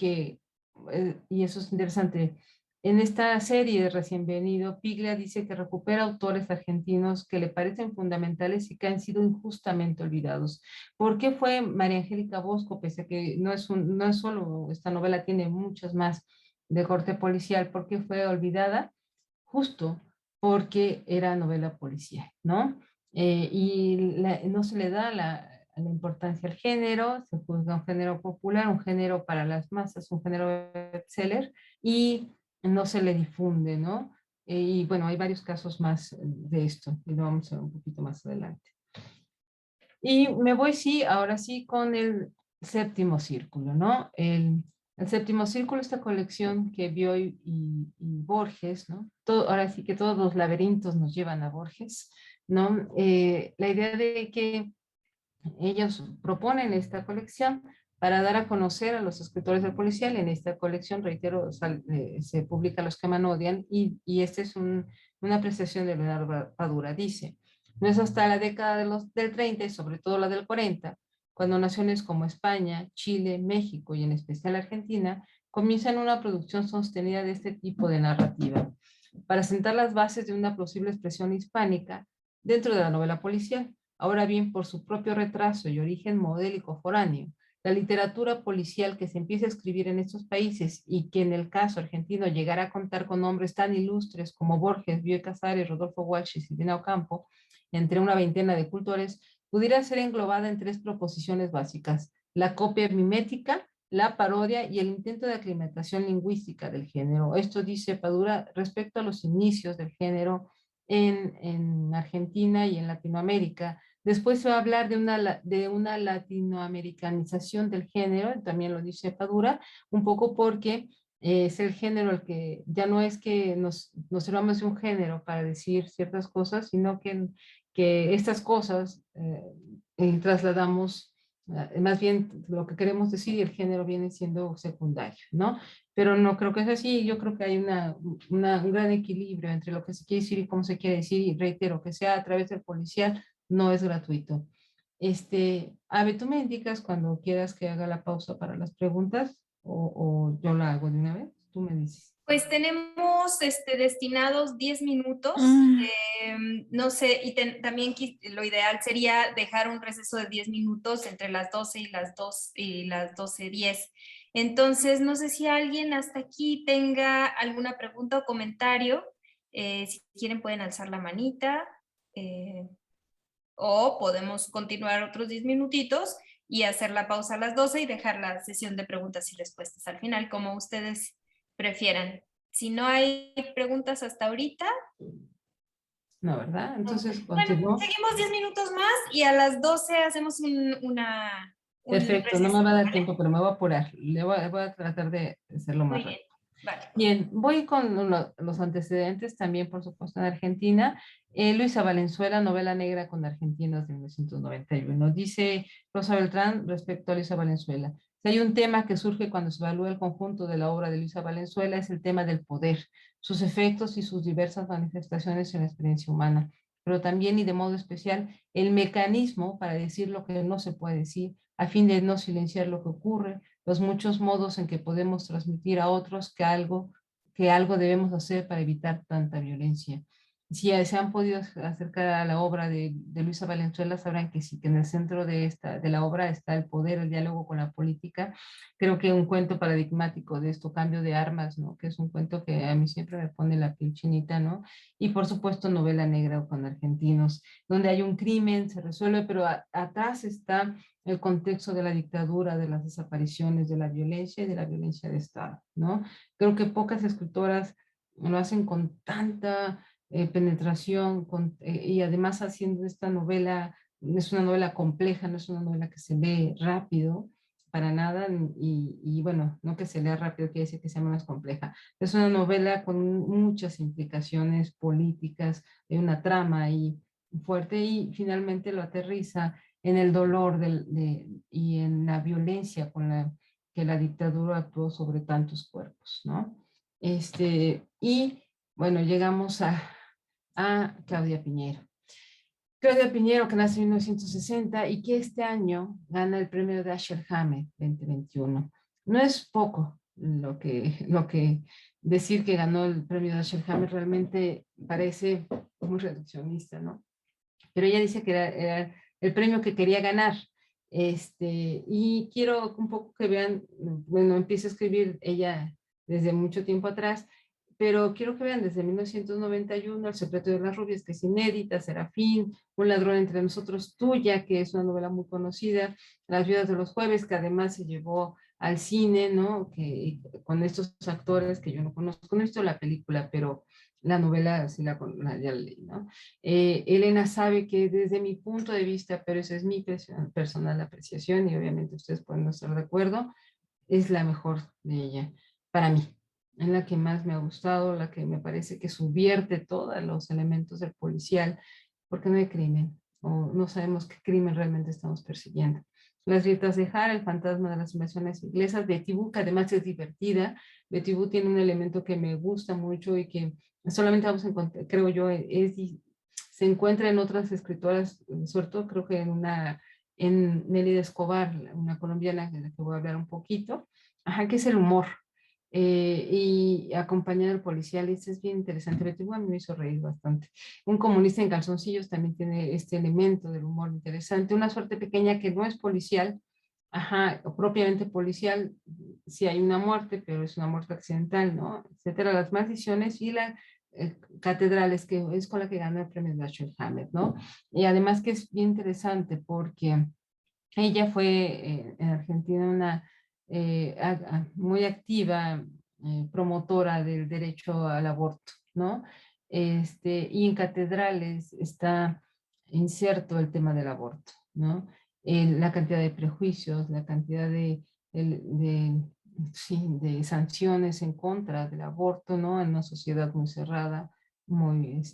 eso es interesante. En esta serie de Recién Venido, Piglia dice que recupera autores argentinos que le parecen fundamentales y que han sido injustamente olvidados. ¿Por qué fue María Angélica Bosco, pese a que no es solo esta novela, tiene muchas más de corte policial? ¿Por qué fue olvidada? Justo porque era novela policial, ¿no? No se le da la importancia al género, se juzga un género popular, un género para las masas, un género bestseller, y no se le difunde, ¿no? Y bueno, hay varios casos más de esto, y lo vamos a ver un poquito más adelante. Y me voy, sí, ahora sí, con el séptimo círculo, ¿no? El séptimo círculo, esta colección que y Borges, ¿no? Ahora sí que todos los laberintos nos llevan a Borges, ¿no? La idea de que ellos proponen esta colección para dar a conocer a los escritores del policial. En esta colección, reitero, se publica Los que Odian, y esta es una apreciación de Leonardo Padura. Dice: no es hasta la década del 30 y sobre todo la del 40, cuando naciones como España, Chile, México y en especial Argentina comienzan una producción sostenida de este tipo de narrativa, para sentar las bases de una posible expresión hispánica dentro de la novela policial. Ahora bien, por su propio retraso y origen modélico foráneo, la literatura policial que se empieza a escribir en estos países, y que en el caso argentino llegará a contar con nombres tan ilustres como Borges, Bioy Casares, Rodolfo Walsh y Silvina Ocampo, entre una veintena de cultores, pudiera ser englobada en tres proposiciones básicas: la copia mimética, la parodia y el intento de aclimatación lingüística del género. Esto dice Padura respecto a los inicios del género en Argentina y en Latinoamérica. Después se va a hablar de una latinoamericanización del género, también lo dice Padura, un poco porque es el género el que ya no es que nos servamos de un género para decir ciertas cosas, sino que estas cosas trasladamos Más bien lo que queremos decir y el género viene siendo secundario, ¿no? Pero no creo que es así. Yo creo que hay un gran equilibrio entre lo que se quiere decir y cómo se quiere decir. Y reitero, que sea a través del policial no es gratuito. Ave, ¿tú me indicas cuando quieras que haga la pausa para las preguntas o yo la hago de una vez? Tú me dices.
Pues tenemos destinados 10 minutos. No sé, y también lo ideal sería dejar un receso de 10 minutos entre las 12 y las 2 y las 12:10. Entonces, no sé si alguien hasta aquí tenga alguna pregunta o comentario. Si quieren pueden alzar la manita o podemos continuar otros 10 minutitos y hacer la pausa a las 12 y dejar la sesión de preguntas y respuestas al final, como ustedes prefieran. Si no hay preguntas hasta ahorita.
No, ¿verdad? Entonces
Bueno,
continúo.
seguimos 10 minutos más y a las 12 hacemos un
Perfecto, no me
receso,
va a dar
¿vale?
tiempo, pero me voy a apurar. Voy a tratar de hacerlo
Muy
más
bien,
rápido.
vale.
Bien, voy con los antecedentes también, por supuesto, en Argentina. Luisa Valenzuela, novela negra con argentinos de 1991. Dice Rosa Beltrán respecto a Luisa Valenzuela. Si hay un tema que surge cuando se evalúa el conjunto de la obra de Luisa Valenzuela es el tema del poder, sus efectos y sus diversas manifestaciones en la experiencia humana, pero también y de modo especial el mecanismo para decir lo que no se puede decir, a fin de no silenciar lo que ocurre, los muchos modos en que podemos transmitir a otros que algo debemos hacer para evitar tanta violencia. Si se han podido acercar a la obra de Luisa Valenzuela, sabrán que sí, que en el centro de la obra está el poder, el diálogo con la política. Creo que un cuento paradigmático de esto, Cambio de Armas, ¿no? Que es un cuento que a mí siempre me pone la piel chinita, ¿no? Y por supuesto, novela negra con argentinos, donde hay un crimen, se resuelve, pero atrás está el contexto de la dictadura, de las desapariciones, de la violencia y de la violencia de Estado, ¿no? Creo que pocas escritoras lo hacen con tanta penetración y además haciendo esta novela, es una novela compleja, no es una novela que se lee rápido, para nada, y bueno, no que se lea rápido quiere decir que sea más compleja. Es una novela con muchas implicaciones políticas, una trama ahí fuerte y finalmente lo aterriza en el dolor y en la violencia con la que la dictadura actuó sobre tantos cuerpos, ¿no? Y bueno, llegamos a Claudia Piñero. Claudia Piñero, que nace en 1960 y que este año gana el premio Dashiell Hammett 2021. No es poco lo que decir que ganó el premio Dashiell Hammett, realmente parece muy reduccionista, ¿no? Pero ella dice que era el premio que quería ganar. Y quiero un poco que vean, bueno, empieza a escribir ella desde mucho tiempo atrás, pero quiero que vean desde 1991, El secreto de las rubias, que es inédita, Serafín, Un ladrón entre nosotros, Tuya, que es una novela muy conocida, Las viudas de los jueves, que además se llevó al cine, ¿no? Que con estos actores que yo no conozco, no he visto la película, pero la novela sí ya la leí, ¿no? Elena sabe que desde mi punto de vista, pero esa es mi personal apreciación y obviamente ustedes pueden no estar de acuerdo, es la mejor de ella para mí. Es la que más me ha gustado, la que me parece que subvierte todos los elementos del policial, porque no hay crimen, o no sabemos qué crimen realmente estamos persiguiendo. Las grietas de Jara, El fantasma de las invasiones inglesas, Betty Boo, que además es divertida. Betty Boo tiene un elemento que me gusta mucho y que solamente vamos a encontrar, creo yo, se encuentra en otras escritoras, sobre todo creo que en Nelly de Escobar, una colombiana de la que voy a hablar un poquito, ajá, que es el humor. Y acompañar al policial, y eso es bien interesante. Betty Boo a mí me hizo reír bastante. Un comunista en calzoncillos también tiene este elemento del humor interesante. Una suerte pequeña que no es policial, ajá, o propiamente policial, si hay una muerte, pero es una muerte accidental, ¿no? Etcétera, las maldiciones y la catedrales, que es con la que ganó el premio Dashiell Hammett, ¿no? Y además que es bien interesante porque ella fue en Argentina una muy activa promotora del derecho al aborto, ¿no? Y en catedrales está inserto el tema del aborto, ¿no? La cantidad de prejuicios, la cantidad sí, de sanciones en contra del aborto, ¿no? En una sociedad muy cerrada, muy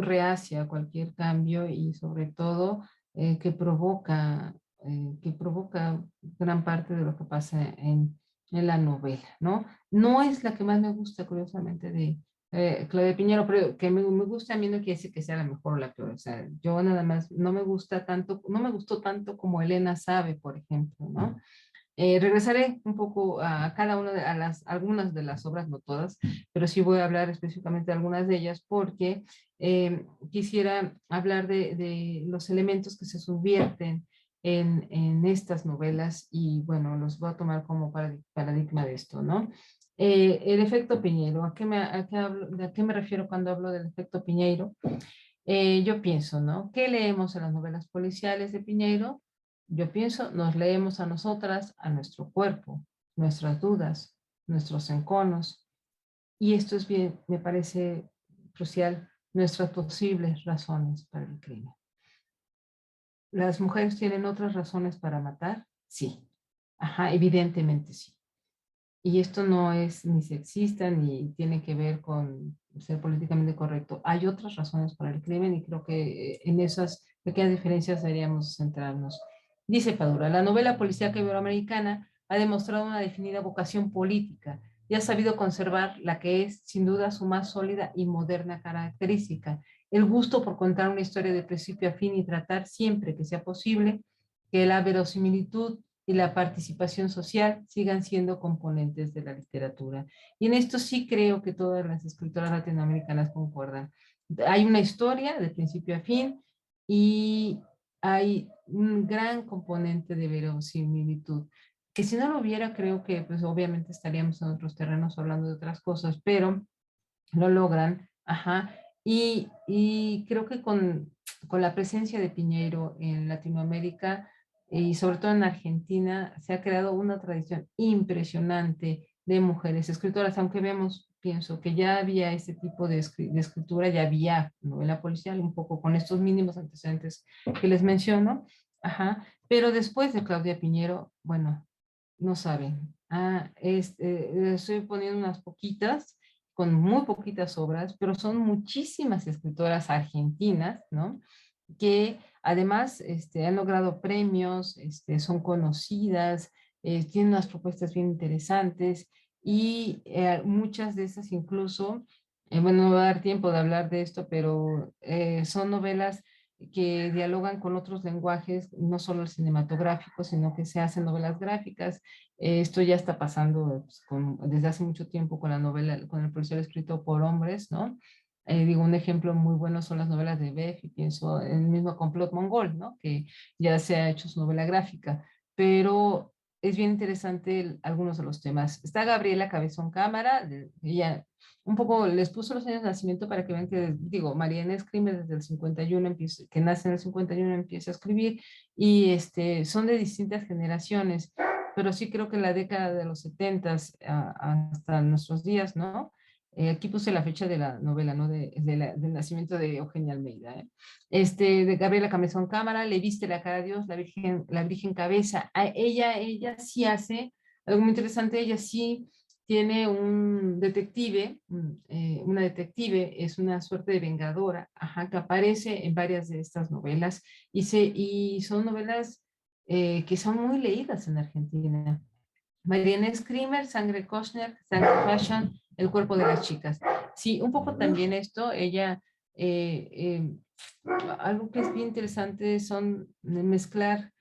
reacia a cualquier cambio y sobre todo que provoca que provoca gran parte de lo que pasa en la novela, ¿no? No es la que más me gusta, curiosamente, de Claudia Piñero, pero que me gusta a mí no quiere decir que sea la mejor o la peor. O sea, yo nada más no me gusta tanto, no me gustó tanto como Elena Sabe, por ejemplo, ¿no? Regresaré un poco a cada una de algunas de las obras, no todas, pero sí voy a hablar específicamente de algunas de ellas porque quisiera hablar de los elementos que se subvierten en estas novelas y bueno, los voy a tomar como paradigma de esto, ¿no? El efecto Piñeiro, ¿a qué me refiero cuando hablo del efecto Piñeiro? Yo pienso, ¿no? ¿Qué leemos en las novelas policiales de Piñeiro? Yo pienso, nos leemos a nosotras, a nuestro cuerpo, nuestras dudas, nuestros enconos. Y esto es bien, me parece crucial, nuestras posibles razones para el crimen. ¿Las mujeres tienen otras razones para matar? Sí. Ajá, evidentemente sí. Y esto no es ni sexista ni tiene que ver con ser políticamente correcto. Hay otras razones para el crimen y creo que en esas pequeñas diferencias deberíamos centrarnos. Dice Padura, la novela policíaca iberoamericana ha demostrado una definida vocación política y ha sabido conservar la que es, sin duda, su más sólida y moderna característica, el gusto por contar una historia de principio a fin y tratar siempre que sea posible que la verosimilitud y la participación social sigan siendo componentes de la literatura. Y en esto sí creo que todas las escritoras latinoamericanas concuerdan. Hay una historia de principio a fin y hay un gran componente de verosimilitud, que si no lo hubiera, creo que pues obviamente estaríamos en otros terrenos hablando de otras cosas, pero lo logran, ajá, y creo que con la presencia de Piñeiro en Latinoamérica y sobre todo en Argentina se ha creado una tradición impresionante de mujeres escritoras, aunque vemos, pienso que ya había este tipo de escritura, ya había novela policial, un poco con estos mínimos antecedentes que les menciono, ajá, pero después de Claudia Piñero, bueno, no saben, estoy poniendo unas poquitas, con muy poquitas obras, pero son muchísimas escritoras argentinas, ¿no? Que además han logrado premios, son conocidas, tienen unas propuestas bien interesantes y muchas de esas incluso, bueno, no va a dar tiempo de hablar de esto, pero son novelas que dialogan con otros lenguajes, no solo el cinematográfico, sino que se hacen novelas gráficas. Esto ya está pasando pues, desde hace mucho tiempo con la novela, con el policial escrito por hombres, ¿no? Digo, un ejemplo muy bueno son las novelas de Beff y pienso en el mismo Complot Mongol, ¿no? Que ya se ha hecho su novela gráfica, pero es bien interesante algunos de los temas. Está Gabriela Cabezón Cámara, ella un poco les puso los años de nacimiento para que vean que, digo, Mariana escribe desde el 51, empieza, que nace en el 51, empieza a escribir y son de distintas generaciones, pero sí creo que en la década de los 70 hasta nuestros días, ¿no? Aquí puse la fecha de la novela, ¿no? Del nacimiento de Eugenia Almeida, ¿eh? De Gabriela Cabezón Cámara, Le viste la cara a Dios, la Virgen Cabeza. Ella sí hace algo muy interesante, ella sí tiene un detective, una detective, es una suerte de vengadora, ajá, que aparece en varias de estas novelas y son novelas que son muy leídas en Argentina. Marianne Screamer, Sangre Costner, Sangre Fashion, El cuerpo de las chicas. Sí, un poco también esto, ella, algo que es bien interesante son mezclar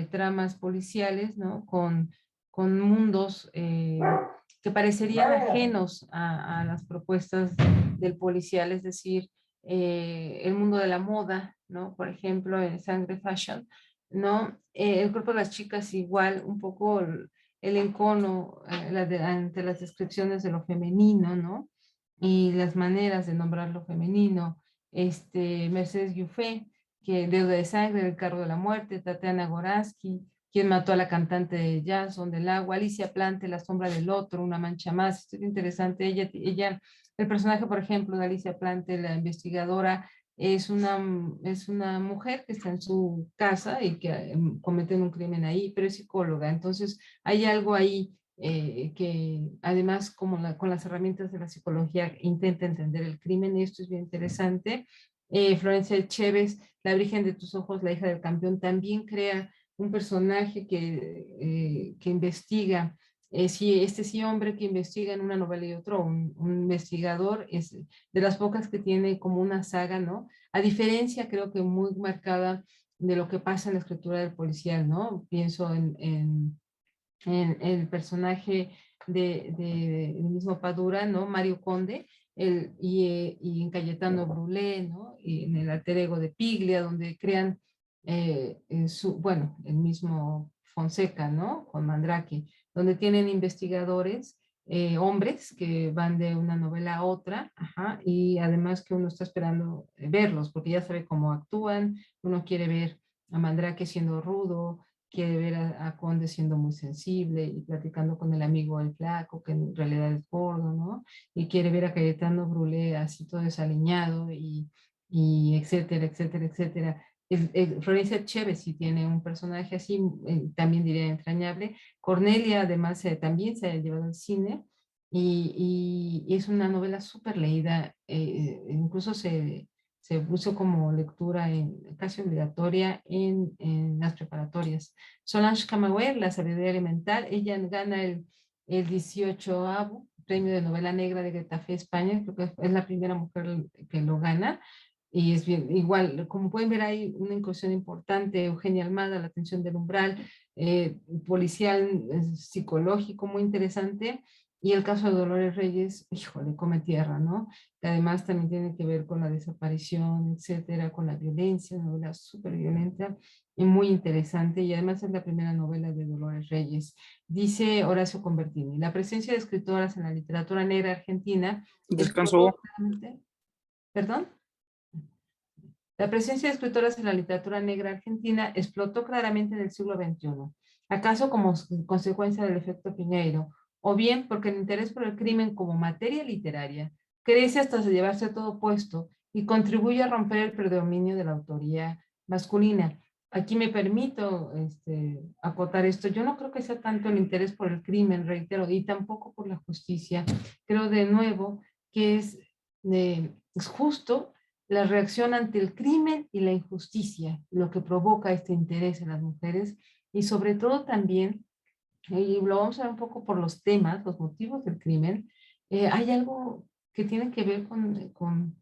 tramas policiales, ¿no? Con mundos que parecerían ajenos a las propuestas del policial, es decir, el mundo de la moda, ¿no? Por ejemplo, en Sangre Fashion, ¿no? El cuerpo de las chicas igual, un poco el encono ante las descripciones de lo femenino, ¿no? Y las maneras de nombrar lo femenino. Mercedes Giuffé, que Deuda de Sangre, El carro de la muerte, Tatiana Goransky, Quien mató a la cantante de jazz, Son del agua, Alicia Plante, La sombra del otro, Una mancha más. Esto es interesante. El personaje, por ejemplo, de Alicia Plante, la investigadora, es una mujer que está en su casa y que cometen un crimen ahí, pero es psicóloga. Entonces, hay algo ahí que además, como con las herramientas de la psicología, intenta entender el crimen. Y esto es bien interesante. Florencia Chévez, La Virgen de tus ojos, la hija del campeón, también crea un personaje que investiga, sí hombre que investiga en una novela y otro, un investigador, es de las pocas que tiene como una saga, ¿no? A diferencia, creo que muy marcada de lo que pasa en la escritura del policial, ¿no? Pienso en el personaje del mismo Padura, ¿no? Mario Conde, y en Cayetano Brulé, ¿no? Y en el alter ego de Piglia, donde crean, bueno, el mismo Fonseca, ¿no? Con Mandrake, donde tienen investigadores, hombres que van de una novela a otra, ajá, y además que uno está esperando verlos, porque ya sabe cómo actúan, uno quiere ver a Mandrake siendo rudo, quiere ver a Conde siendo muy sensible y platicando con el amigo el flaco, que en realidad es gordo, ¿no? Y quiere ver a Cayetano Brulé así todo desaliñado y etcétera, etcétera, etcétera. Florencia Chévez sí tiene un personaje así, también diría entrañable. Cornelia además también se ha llevado al cine y es una novela súper leída, incluso se puso como lectura casi obligatoria en las preparatorias. Solange Camagüey, La sabiduría elemental, ella gana el 18º premio de novela negra de Getafe, España, creo que es la primera mujer que lo gana, y es bien, igual, como pueden ver hay una incursión importante, Eugenia Almada, La tensión del umbral, policial, psicológico, muy interesante, y el caso de Dolores Reyes, híjole, come tierra, ¿no? Que además también tiene que ver con la desaparición, etcétera, con la violencia, una novela súper violenta y muy interesante, y además es la primera novela de Dolores Reyes. Dice Horacio Convertini, la presencia de escritoras en la literatura negra argentina
Descansó.
¿Perdón? La presencia de escritoras en la literatura negra argentina explotó claramente en el siglo XXI, acaso como consecuencia del efecto Piñeiro, o bien porque el interés por el crimen como materia literaria crece hasta llevarse todo puesto y contribuye a romper el predominio de la autoría masculina. Aquí me permito acotar esto. Yo no creo que sea tanto el interés por el crimen, reitero, y tampoco por la justicia. Creo de nuevo que es justo la reacción ante el crimen y la injusticia, lo que provoca este interés en las mujeres, y sobre todo también, y lo vamos a ver un poco por los temas, los motivos del crimen, hay algo que tiene que ver con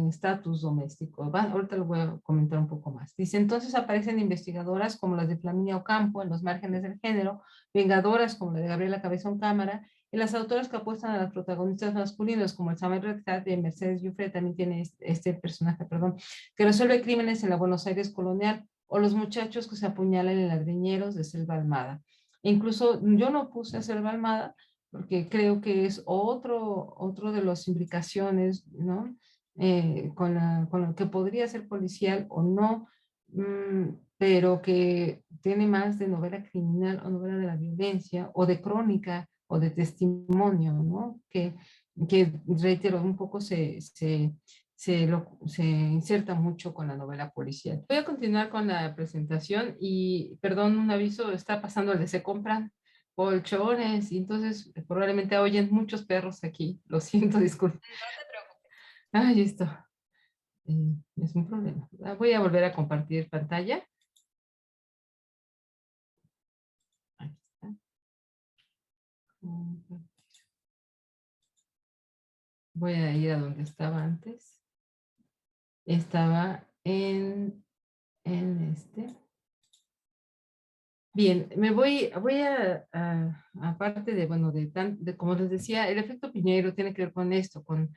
estatus doméstico. Ahorita lo voy a comentar un poco más. Dice, entonces aparecen investigadoras como las de Flaminia Ocampo en Los márgenes del género, vengadoras como la de Gabriela Cabezón Cámara, y las autoras que apuestan a las protagonistas masculinos como el Samuel Redhat de Mercedes Giuffre, también tiene este personaje, perdón, que resuelve crímenes en la Buenos Aires colonial, o los muchachos que se apuñalan en ladriñeros de Selva Almada. E incluso yo no puse a Selva Almada porque creo que es otro de las implicaciones, ¿no? Con lo que podría ser policial o no, pero que tiene más de novela criminal o novela de la violencia o de crónica o de testimonio, ¿no? Que reitero, un poco se inserta mucho con la novela policial. Voy a continuar con la presentación y, perdón, un aviso, está pasando el de se compran colchones y entonces probablemente oyen muchos perros aquí. Lo siento, disculpe.
No te preocupes.
Ay, esto es un problema. Voy a volver a compartir pantalla. Aquí está. Voy a ir a donde estaba antes. Estaba en este. Bien, voy aparte de, bueno, como les decía, el efecto Piñeiro tiene que ver con esto, con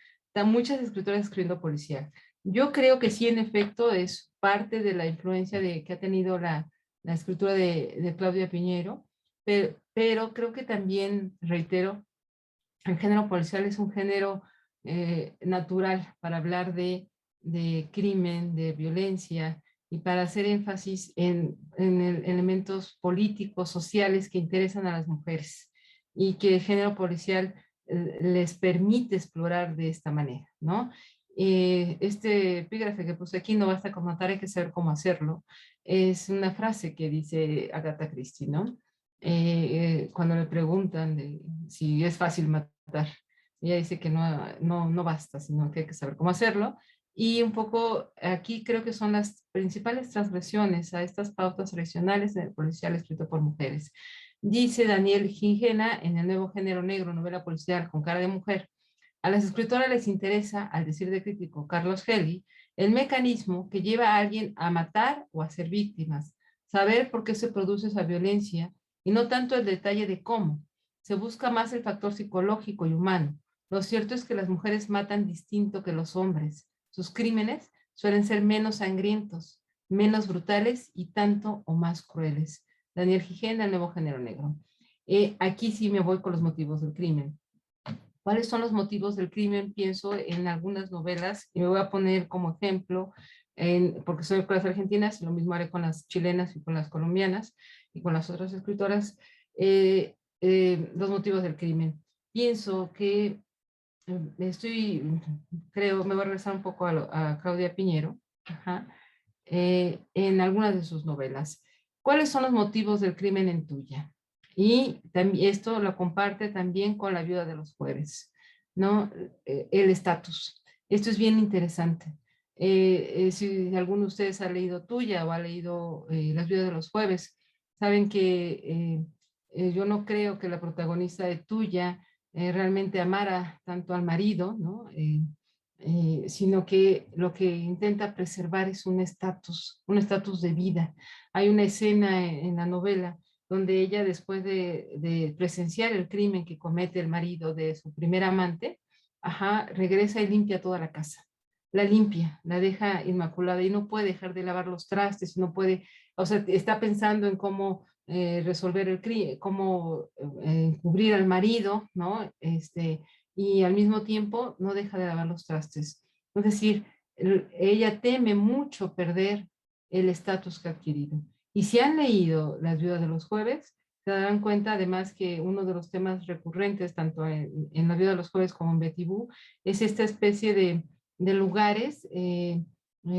muchas escritoras escribiendo policial. Yo creo que sí, en efecto, es parte de la influencia que ha tenido la escritura de Claudia Piñeiro, pero creo que también, reitero, el género policial es un género natural para hablar de crimen, de violencia, y para hacer énfasis en elementos políticos, sociales que interesan a las mujeres y que el género policial les permite explorar de esta manera, ¿no? Este epígrafe que puse aquí, no basta con matar, hay que saber cómo hacerlo, es una frase que dice Agatha Christie, ¿no? Cuando le preguntan si es fácil matar, ella dice que no basta, sino que hay que saber cómo hacerlo. Y un poco aquí creo que son las principales transgresiones a estas pautas tradicionales del policial escrito por mujeres. Dice Daniel Gingena en El nuevo género negro, novela policial con cara de mujer: a las escritoras les interesa, al decir de crítico Carlos Gelli, el mecanismo que lleva a alguien a matar o a ser víctimas, saber por qué se produce esa violencia y no tanto el detalle de cómo. Se busca más el factor psicológico y humano. Lo cierto es que las mujeres matan distinto que los hombres. Sus crímenes suelen ser menos sangrientos, menos brutales y tanto o más crueles. Daniel Gijena, El nuevo género negro. Aquí sí me voy con los motivos del crimen. ¿Cuáles son los motivos del crimen? Pienso en algunas novelas y me voy a poner como ejemplo, porque soy con las argentinas, y lo mismo haré con las chilenas y con las colombianas y con las otras escritoras, los motivos del crimen. Pienso que creo, me voy a regresar un poco a Claudia Piñero, ajá, en algunas de sus novelas. ¿Cuáles son los motivos del crimen en tuya? Y también esto lo comparte también con La viuda de los jueves, ¿no? El estatus. Esto es bien interesante. Si alguno de ustedes ha leído Tuya o ha leído Las viudas de los jueves, saben que yo no creo que la protagonista de Tuya realmente amara tanto al marido, ¿no? Sino que lo que intenta preservar es un estatus de vida. Hay una escena en la novela donde ella, después de presenciar el crimen que comete el marido de su primer amante, ajá, regresa y limpia toda la casa. La limpia, la deja inmaculada y no puede dejar de lavar los trastes, no puede, o sea, está pensando en cómo resolver el crimen, cómo encubrir al marido, ¿no? Y al mismo tiempo no deja de lavar los trastes. Es decir, ella teme mucho perder el estatus que ha adquirido. Y si han leído Las viudas de los jueves, se darán cuenta además que uno de los temas recurrentes, tanto en La viuda de los jueves como en Betty Boo, es esta especie de lugares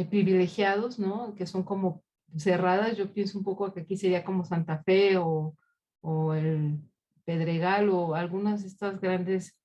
privilegiados, ¿no? Que son como cerradas. Yo pienso un poco que aquí sería como Santa Fe o el Pedregal o algunas de estas grandes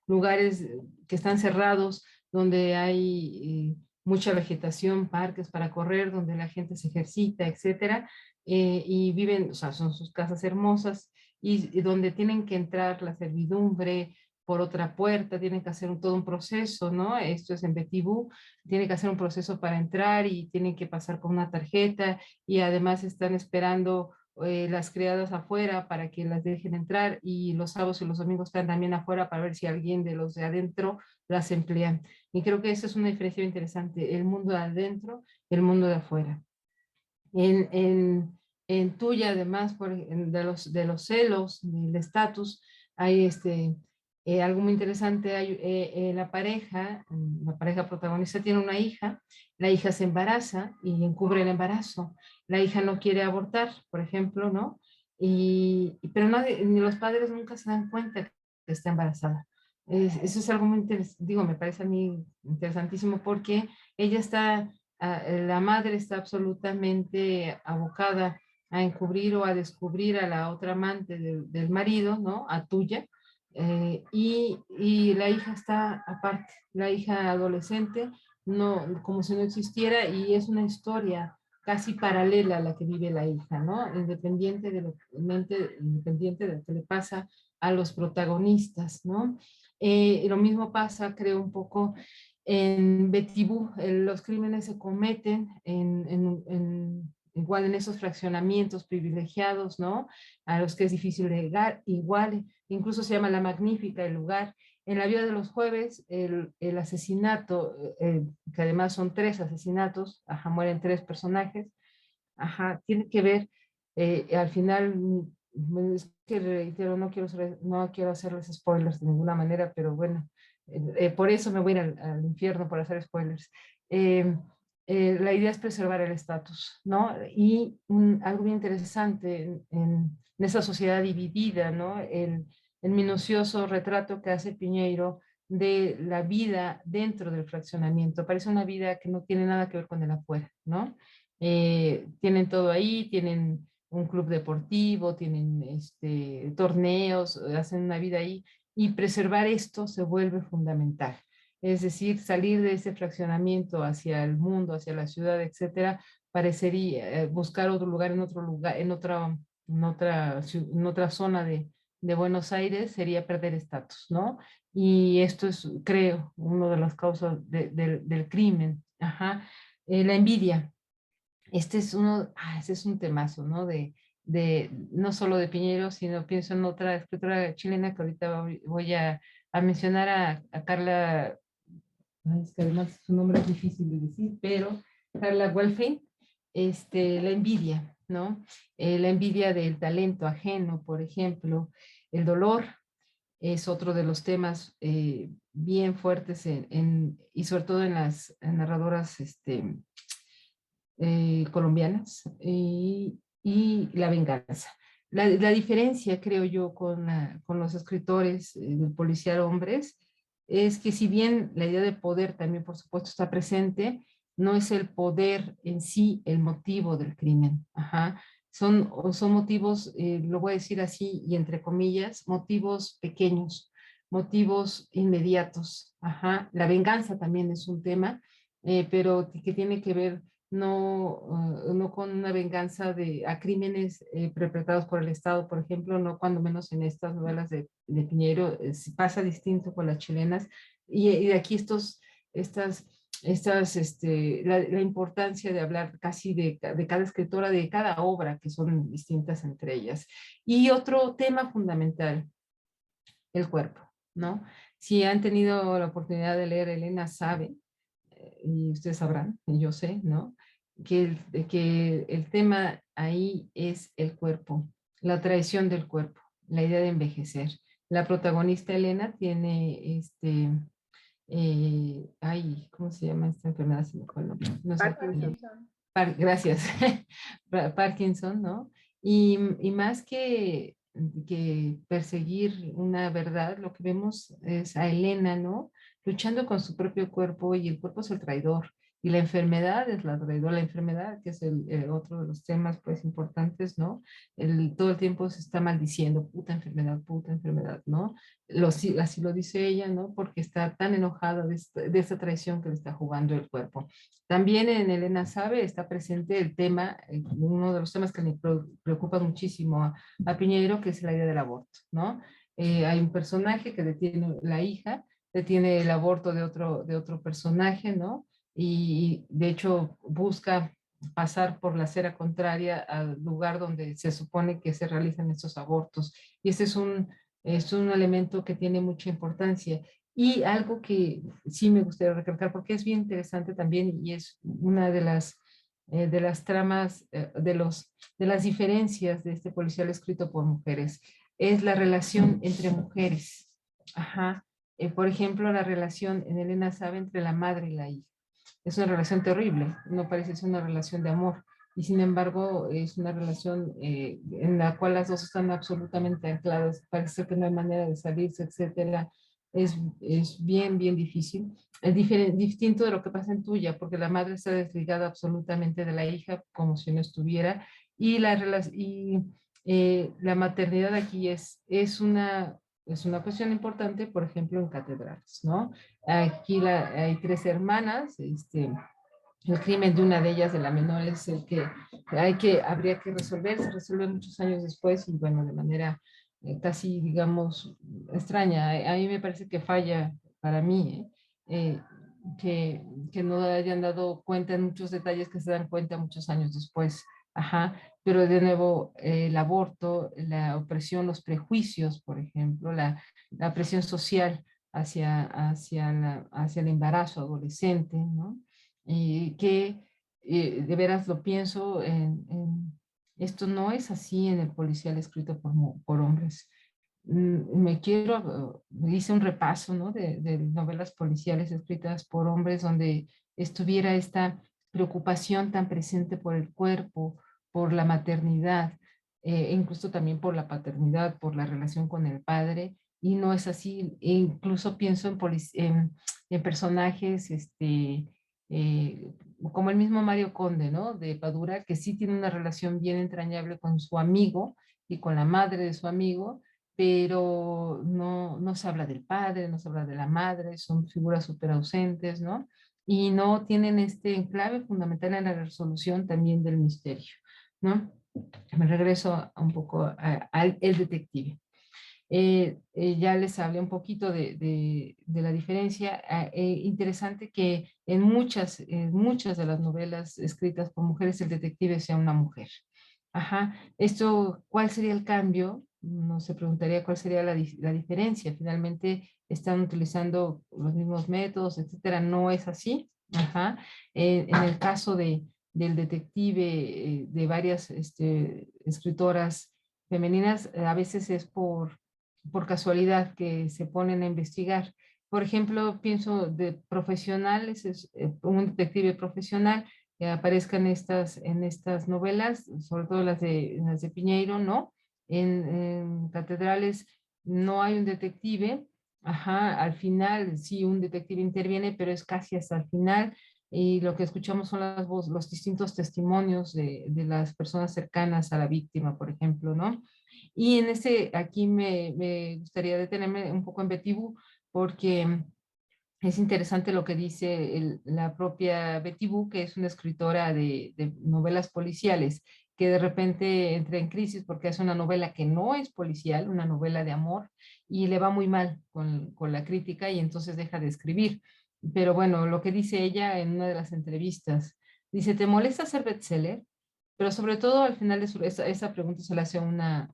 lugares que están cerrados, donde hay mucha vegetación, parques para correr, donde la gente se ejercita, etcétera, y viven, o sea, son sus casas hermosas, y donde tienen que entrar la servidumbre por otra puerta, tienen que hacer todo un proceso, ¿no? Esto es en Betibú, tienen que hacer un proceso para entrar y tienen que pasar con una tarjeta y además están esperando las criadas afuera para que las dejen entrar y los sábados y los domingos están también afuera para ver si alguien de los de adentro las emplea. Y creo que esa es una diferencia interesante, el mundo de adentro y el mundo de afuera. En tuya, además, de los celos, del estatus, hay algo muy interesante. Hay, la pareja protagonista tiene una hija, la hija se embaraza y encubre el embarazo. La hija no quiere abortar, por ejemplo, ¿no? Pero ni los padres nunca se dan cuenta que está embarazada. Eso es algo muy interesante, digo, me parece a mí interesantísimo porque ella está la madre está absolutamente abocada a encubrir o a descubrir a la otra amante del marido, ¿no? A tuya. Y la hija está aparte, la hija adolescente, no, como si no existiera, y es una historia casi paralela a la que vive la hija, ¿no? Independiente de lo que le pasa a los protagonistas, ¿no? Lo mismo pasa, creo, un poco en Betty Boo. Los crímenes se cometen igual en esos fraccionamientos privilegiados, ¿no? A los que es difícil llegar, igual, incluso se llama La Magnífica el lugar. En La vida de los jueves, el asesinato, que además son 3 asesinatos, ajá, mueren 3 personajes, ajá, tiene que ver, al final, es que reitero, no quiero hacerles spoilers de ninguna manera, pero bueno, por eso me voy a ir al infierno por hacer spoilers. La idea es preservar el estatus, ¿no? Y algo bien interesante en esa sociedad dividida, ¿no? El minucioso retrato que hace Piñeiro de la vida dentro del fraccionamiento. Parece una vida que no tiene nada que ver con el afuera, ¿no? Tienen todo ahí, tienen un club deportivo, tienen torneos, hacen una vida ahí, y preservar esto se vuelve fundamental. Es decir, salir de ese fraccionamiento hacia el mundo, hacia la ciudad, etcétera, parecería buscar otro lugar, en otra zona de Buenos Aires sería perder estatus, ¿no? Y esto es, creo, una de las causas del crimen. Ajá. La envidia. Este es un temazo, ¿no? No solo de Piñero, sino pienso en otra escritora chilena que ahorita voy a mencionar a Carla. Ay, es que además su nombre es difícil de decir, pero Carla Wolfing, la envidia, ¿no? La envidia del talento ajeno, por ejemplo, el dolor es otro de los temas bien fuertes y sobre todo en las narradoras colombianas y la venganza. La diferencia, creo yo, con los escritores del policial hombres es que si bien la idea de poder también, por supuesto, está presente, no es el poder en sí el motivo del crimen. Ajá. Son motivos, lo voy a decir así y entre comillas, motivos pequeños, motivos inmediatos. Ajá. La venganza también es un tema, pero que tiene que ver no con una venganza a crímenes perpetrados por el Estado, por ejemplo, no cuando menos en estas novelas de Piñero, pasa distinto con las chilenas, y de aquí la importancia de hablar casi de cada escritora, de cada obra, que son distintas entre ellas. Y otro tema fundamental, el cuerpo, ¿no? Si han tenido la oportunidad de leer Elena Sabe, y ustedes sabrán, y yo sé, ¿no? Que el tema ahí es el cuerpo, la traición del cuerpo, la idea de envejecer. La protagonista Elena tiene ay, ¿cómo se llama esta enfermedad? Se me fue el nombre. No sé.
Parkinson.
Gracias. Parkinson, ¿no? Y más que perseguir una verdad, lo que vemos es a Elena, ¿no? Luchando con su propio cuerpo y el cuerpo es el traidor. Y la enfermedad es la traidora, la enfermedad, que es el otro de los temas pues importantes, ¿no? Todo el tiempo se está maldiciendo, puta enfermedad, ¿no? Así lo dice ella, ¿no? Porque está tan enojada de esta traición que le está jugando el cuerpo. También en Elena Sabe está presente el tema, uno de los temas que me preocupa muchísimo a Piñeiro, que es la idea del aborto, ¿no? Hay un personaje que detiene la hija, detiene el aborto de otro personaje, ¿no? Y de hecho busca pasar por la acera contraria al lugar donde se supone que se realizan estos abortos. Y ese es un elemento que tiene mucha importancia. Y algo que sí me gustaría recalcar, porque es bien interesante también y es una de las tramas, de las diferencias de este policial escrito por mujeres, es la relación entre mujeres. Ajá. Por ejemplo, la relación en Elena Sabe entre la madre y la hija. Es una relación terrible, no parece ser una relación de amor. Y sin embargo, es una relación en la cual las dos están absolutamente ancladas. Parece que no hay manera de salirse, etcétera. Es bien, bien difícil. Es distinto de lo que pasa en tuya, porque la madre está desligada absolutamente de la hija, como si no estuviera. La maternidad aquí es una cuestión importante, por ejemplo, en catedrales, ¿no? Aquí hay tres hermanas, el crimen de una de ellas, de la menor, es el que habría que resolver, se resuelve muchos años después y bueno, de manera casi, digamos, extraña. A mí me parece que falla para mí, que no hayan dado cuenta en muchos detalles que se dan cuenta muchos años después. Ajá, pero de nuevo, el aborto, la opresión, los prejuicios, por ejemplo, la presión social hacia el embarazo adolescente, ¿no? Que de veras lo pienso, esto no es así en el policial escrito por hombres. Hice un repaso, ¿no? de novelas policiales escritas por hombres donde estuviera esta preocupación tan presente por el cuerpo, por la maternidad, incluso también por la paternidad, por la relación con el padre, y no es así. E incluso pienso en personajes, eh, como el mismo Mario Conde, ¿no? De Padura, que sí tiene una relación bien entrañable con su amigo y con la madre de su amigo, pero no se habla del padre, no se habla de la madre, son figuras súper ausentes, ¿no? Y no tienen este enclave fundamental en la resolución también del misterio, ¿no? Me regreso un poco al el detective. Ya les hablé un poquito de la diferencia. Interesante que en muchas de las novelas escritas por mujeres el detective sea una mujer. Ajá. Esto, ¿cuál sería el cambio? No se preguntaría cuál sería la diferencia. Finalmente están utilizando los mismos métodos, etcétera. No es así. Ajá. En el caso del detective, de varias escritoras femeninas, a veces es por casualidad que se ponen a investigar. Por ejemplo, pienso de profesionales, un detective profesional que aparezca en estas novelas, sobre todo las de Piñeiro, ¿no? En catedrales no hay un detective, ajá, al final sí un detective interviene, pero es casi hasta el final, y lo que escuchamos son los distintos testimonios de las personas cercanas a la víctima, por ejemplo, ¿no? Y aquí me gustaría detenerme un poco en Betty Boo, porque es interesante lo que dice la propia Betty Boo, que es una escritora de novelas policiales, que de repente entra en crisis porque hace una novela que no es policial, una novela de amor, y le va muy mal con la crítica y entonces deja de escribir. Pero bueno, lo que dice ella en una de las entrevistas, dice, ¿te molesta ser bestseller? Pero sobre todo al final esa pregunta se la hace una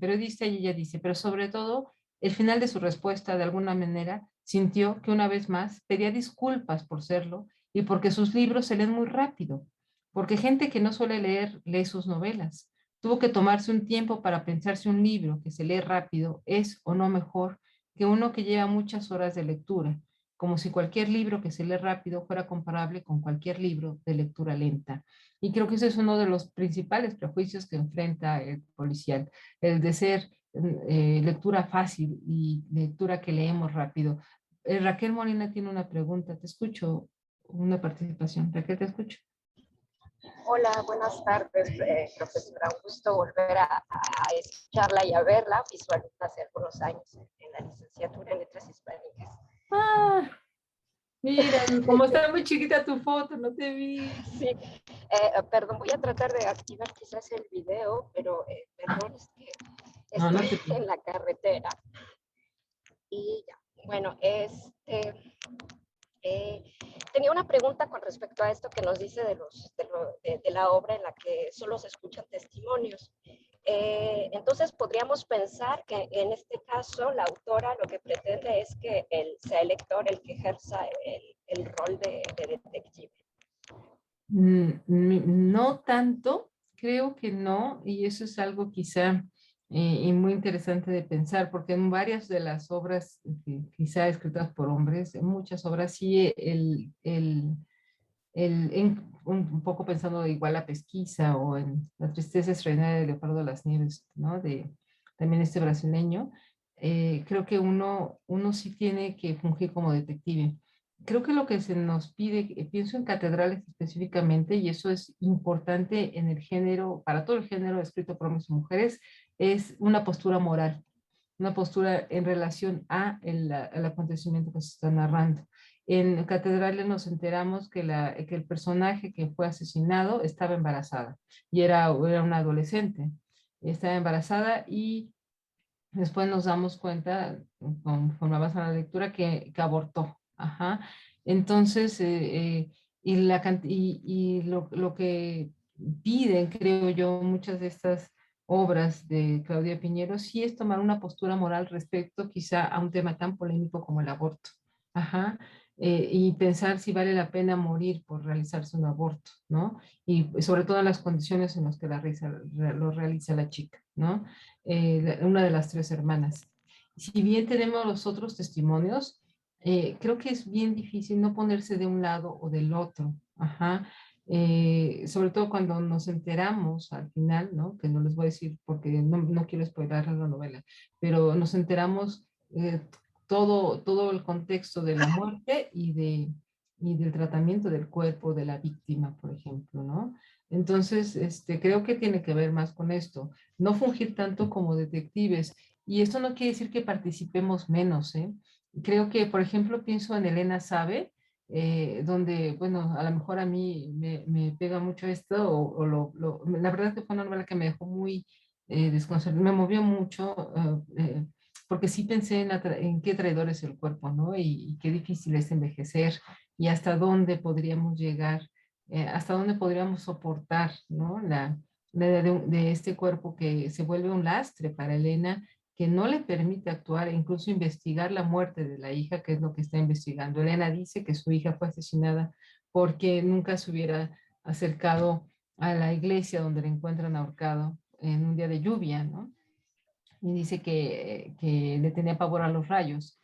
periodista y ella dice, pero sobre todo el final de su respuesta de alguna manera sintió que una vez más pedía disculpas por serlo y porque sus libros se leen muy rápido, porque gente que no suele leer lee sus novelas. Tuvo que tomarse un tiempo para pensar si un libro que se lee rápido es o no mejor que uno que lleva muchas horas de lectura, como si cualquier libro que se lee rápido fuera comparable con cualquier libro de lectura lenta. Y creo que ese es uno de los principales prejuicios que enfrenta el policial, el de ser lectura fácil y lectura que leemos rápido. Raquel Molina tiene una pregunta, te escucho, una participación. Raquel, te escucho.
Hola, buenas tardes, profesora. Un gusto volver a escucharla y a verla. Fui su alumna hace algunos años en la licenciatura en Letras Hispánicas.
Ah, mira, como está muy chiquita tu foto, no te vi.
Sí, perdón, voy a tratar de activar quizás el video, pero perdón, es que
No, no te
estoy en la carretera. Y ya, bueno, tenía una pregunta con respecto a esto que nos dice de la obra en la que solo se escuchan testimonios. Entonces podríamos pensar que en este caso la autora lo que pretende es que sea el lector el que ejerza el rol de detective.
No tanto, creo que no, y eso es algo quizá y muy interesante de pensar, porque en varias de las obras quizá escritas por hombres, en muchas obras sí un poco pensando igual la pesquisa o en La tristeza extraordinaria de Leopardo de las Nieves, ¿no? También este brasileño, creo que uno sí tiene que fungir como detective. Creo que lo que se nos pide, pienso en catedrales específicamente, y eso es importante en el género, para todo el género escrito por hombres y mujeres, es una postura moral, una postura en relación al acontecimiento que se está narrando. En Catedrales nos enteramos que el personaje que fue asesinado estaba embarazada y era una adolescente. Estaba embarazada y después nos damos cuenta, conforme avanza la lectura, que abortó. Ajá. Entonces, lo que piden, creo yo, muchas de estas obras de Claudia Piñero, sí es tomar una postura moral respecto quizá a un tema tan polémico como el aborto. Ajá. Y pensar si vale la pena morir por realizarse un aborto, ¿no? Y sobre todo en las condiciones en las que lo realiza la chica, ¿no? Una de las tres hermanas. Si bien tenemos los otros testimonios, creo que es bien difícil no ponerse de un lado o del otro. Ajá. Sobre todo cuando nos enteramos al final, ¿no? Que no les voy a decir porque no quiero spoiler la novela, pero nos enteramos todo el contexto de la muerte y del tratamiento del cuerpo de la víctima, por ejemplo, ¿no? Entonces, creo que tiene que ver más con esto, no fungir tanto como detectives. Y esto no quiere decir que participemos menos, ¿eh? Creo que, por ejemplo, pienso en Elena Sabe, donde, bueno, a lo mejor a mí me pega mucho esto, la verdad que fue una novela que me dejó muy desconcertada, me movió mucho, porque sí pensé en qué traidor es el cuerpo, ¿no? Y qué difícil es envejecer y hasta dónde podríamos llegar, hasta dónde podríamos soportar, ¿no? La idea de este cuerpo que se vuelve un lastre para Elena, que no le permite actuar e incluso investigar la muerte de la hija, que es lo que está investigando. Elena dice que su hija fue asesinada porque nunca se hubiera acercado a la iglesia donde le encuentran ahorcado en un día de lluvia, ¿no? Y dice que le tenía pavor a los rayos.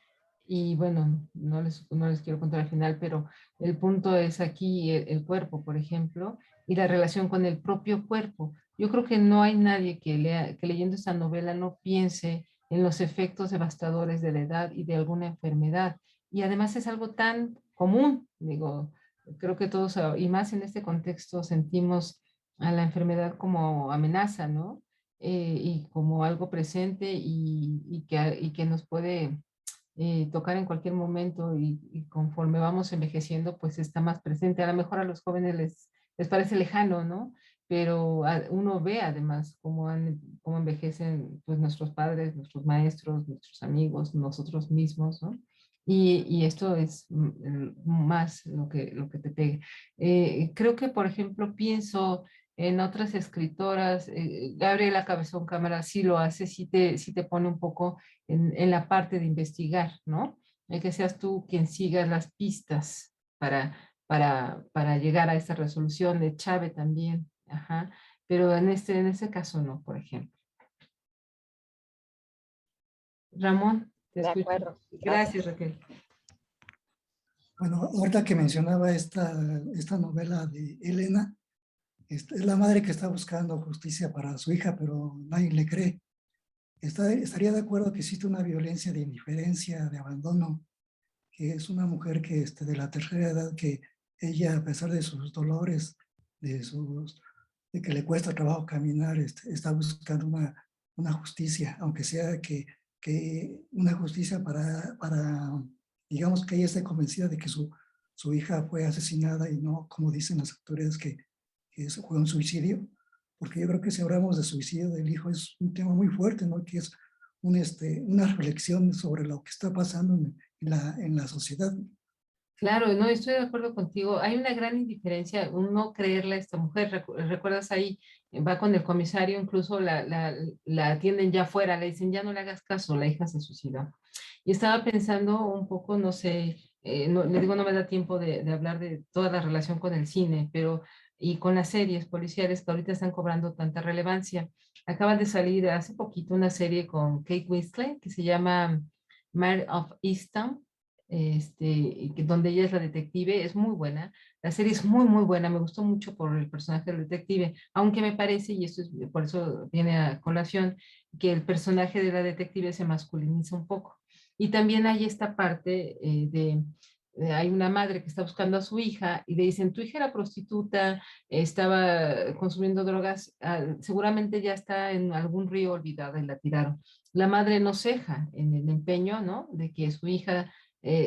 Y bueno, no les quiero contar al final, pero el punto es aquí el cuerpo, por ejemplo, y la relación con el propio cuerpo. Yo creo que no hay nadie que leyendo esta novela no piense en los efectos devastadores de la edad y de alguna enfermedad. Y además es algo tan común, digo, creo que todos, y más en este contexto, sentimos a la enfermedad como amenaza, ¿no? Y como algo presente y que nos puede tocar en cualquier momento y conforme vamos envejeciendo, pues está más presente. A lo mejor a los jóvenes les parece lejano, ¿no? Pero uno ve además cómo envejecen pues nuestros padres, nuestros maestros, nuestros amigos, nosotros mismos, ¿no? Y esto es más lo que te pegue. Creo que, por ejemplo, pienso en otras escritoras, Gabriela Cabezón Cámara sí lo hace, sí te pone un poco en la parte de investigar, ¿no? Que seas tú quien siga las pistas para llegar a esta resolución de Chávez también, ajá, pero en este caso no, por ejemplo. Ramón, te
De
escucho.
acuerdo,
Gracias,
gracias.
Raquel.
Bueno, ahorita que mencionaba esta novela de Elena, es la madre que está buscando justicia para su hija, pero nadie le cree. Estaría de acuerdo que existe una violencia de indiferencia, de abandono, que es una mujer que de la tercera edad, que ella, a pesar de sus dolores, de que le cuesta trabajo caminar, está buscando una justicia, aunque sea que una justicia digamos, que ella esté convencida de que su hija fue asesinada y no, como dicen las autoridades, que fue un suicidio, porque yo creo que si hablamos de suicidio del hijo es un tema muy fuerte, ¿no? Que es una reflexión sobre lo que está pasando en la sociedad.
Claro, no, estoy de acuerdo contigo. Hay una gran indiferencia, un no creerle a esta mujer. ¿Recuerdas ahí? Va con el comisario, incluso la atienden ya afuera, le dicen, ya no le hagas caso, la hija se suicidó. Y estaba pensando un poco, no sé, le digo, no me da tiempo de hablar de toda la relación con el cine, pero y con las series policiales que ahorita están cobrando tanta relevancia. Acaba de salir hace poquito una serie con Kate Winslet que se llama Mare of Easttown, donde ella es la detective, es muy buena. La serie es muy, muy buena, me gustó mucho por el personaje del detective, aunque me parece, y esto es, por eso viene a colación, que el personaje de la detective se masculiniza un poco. Y también hay esta parte hay una madre que está buscando a su hija y le dicen, tu hija era prostituta, estaba consumiendo drogas, seguramente ya está en algún río olvidada y la tiraron. La madre no ceja en el empeño, ¿no? De que su hija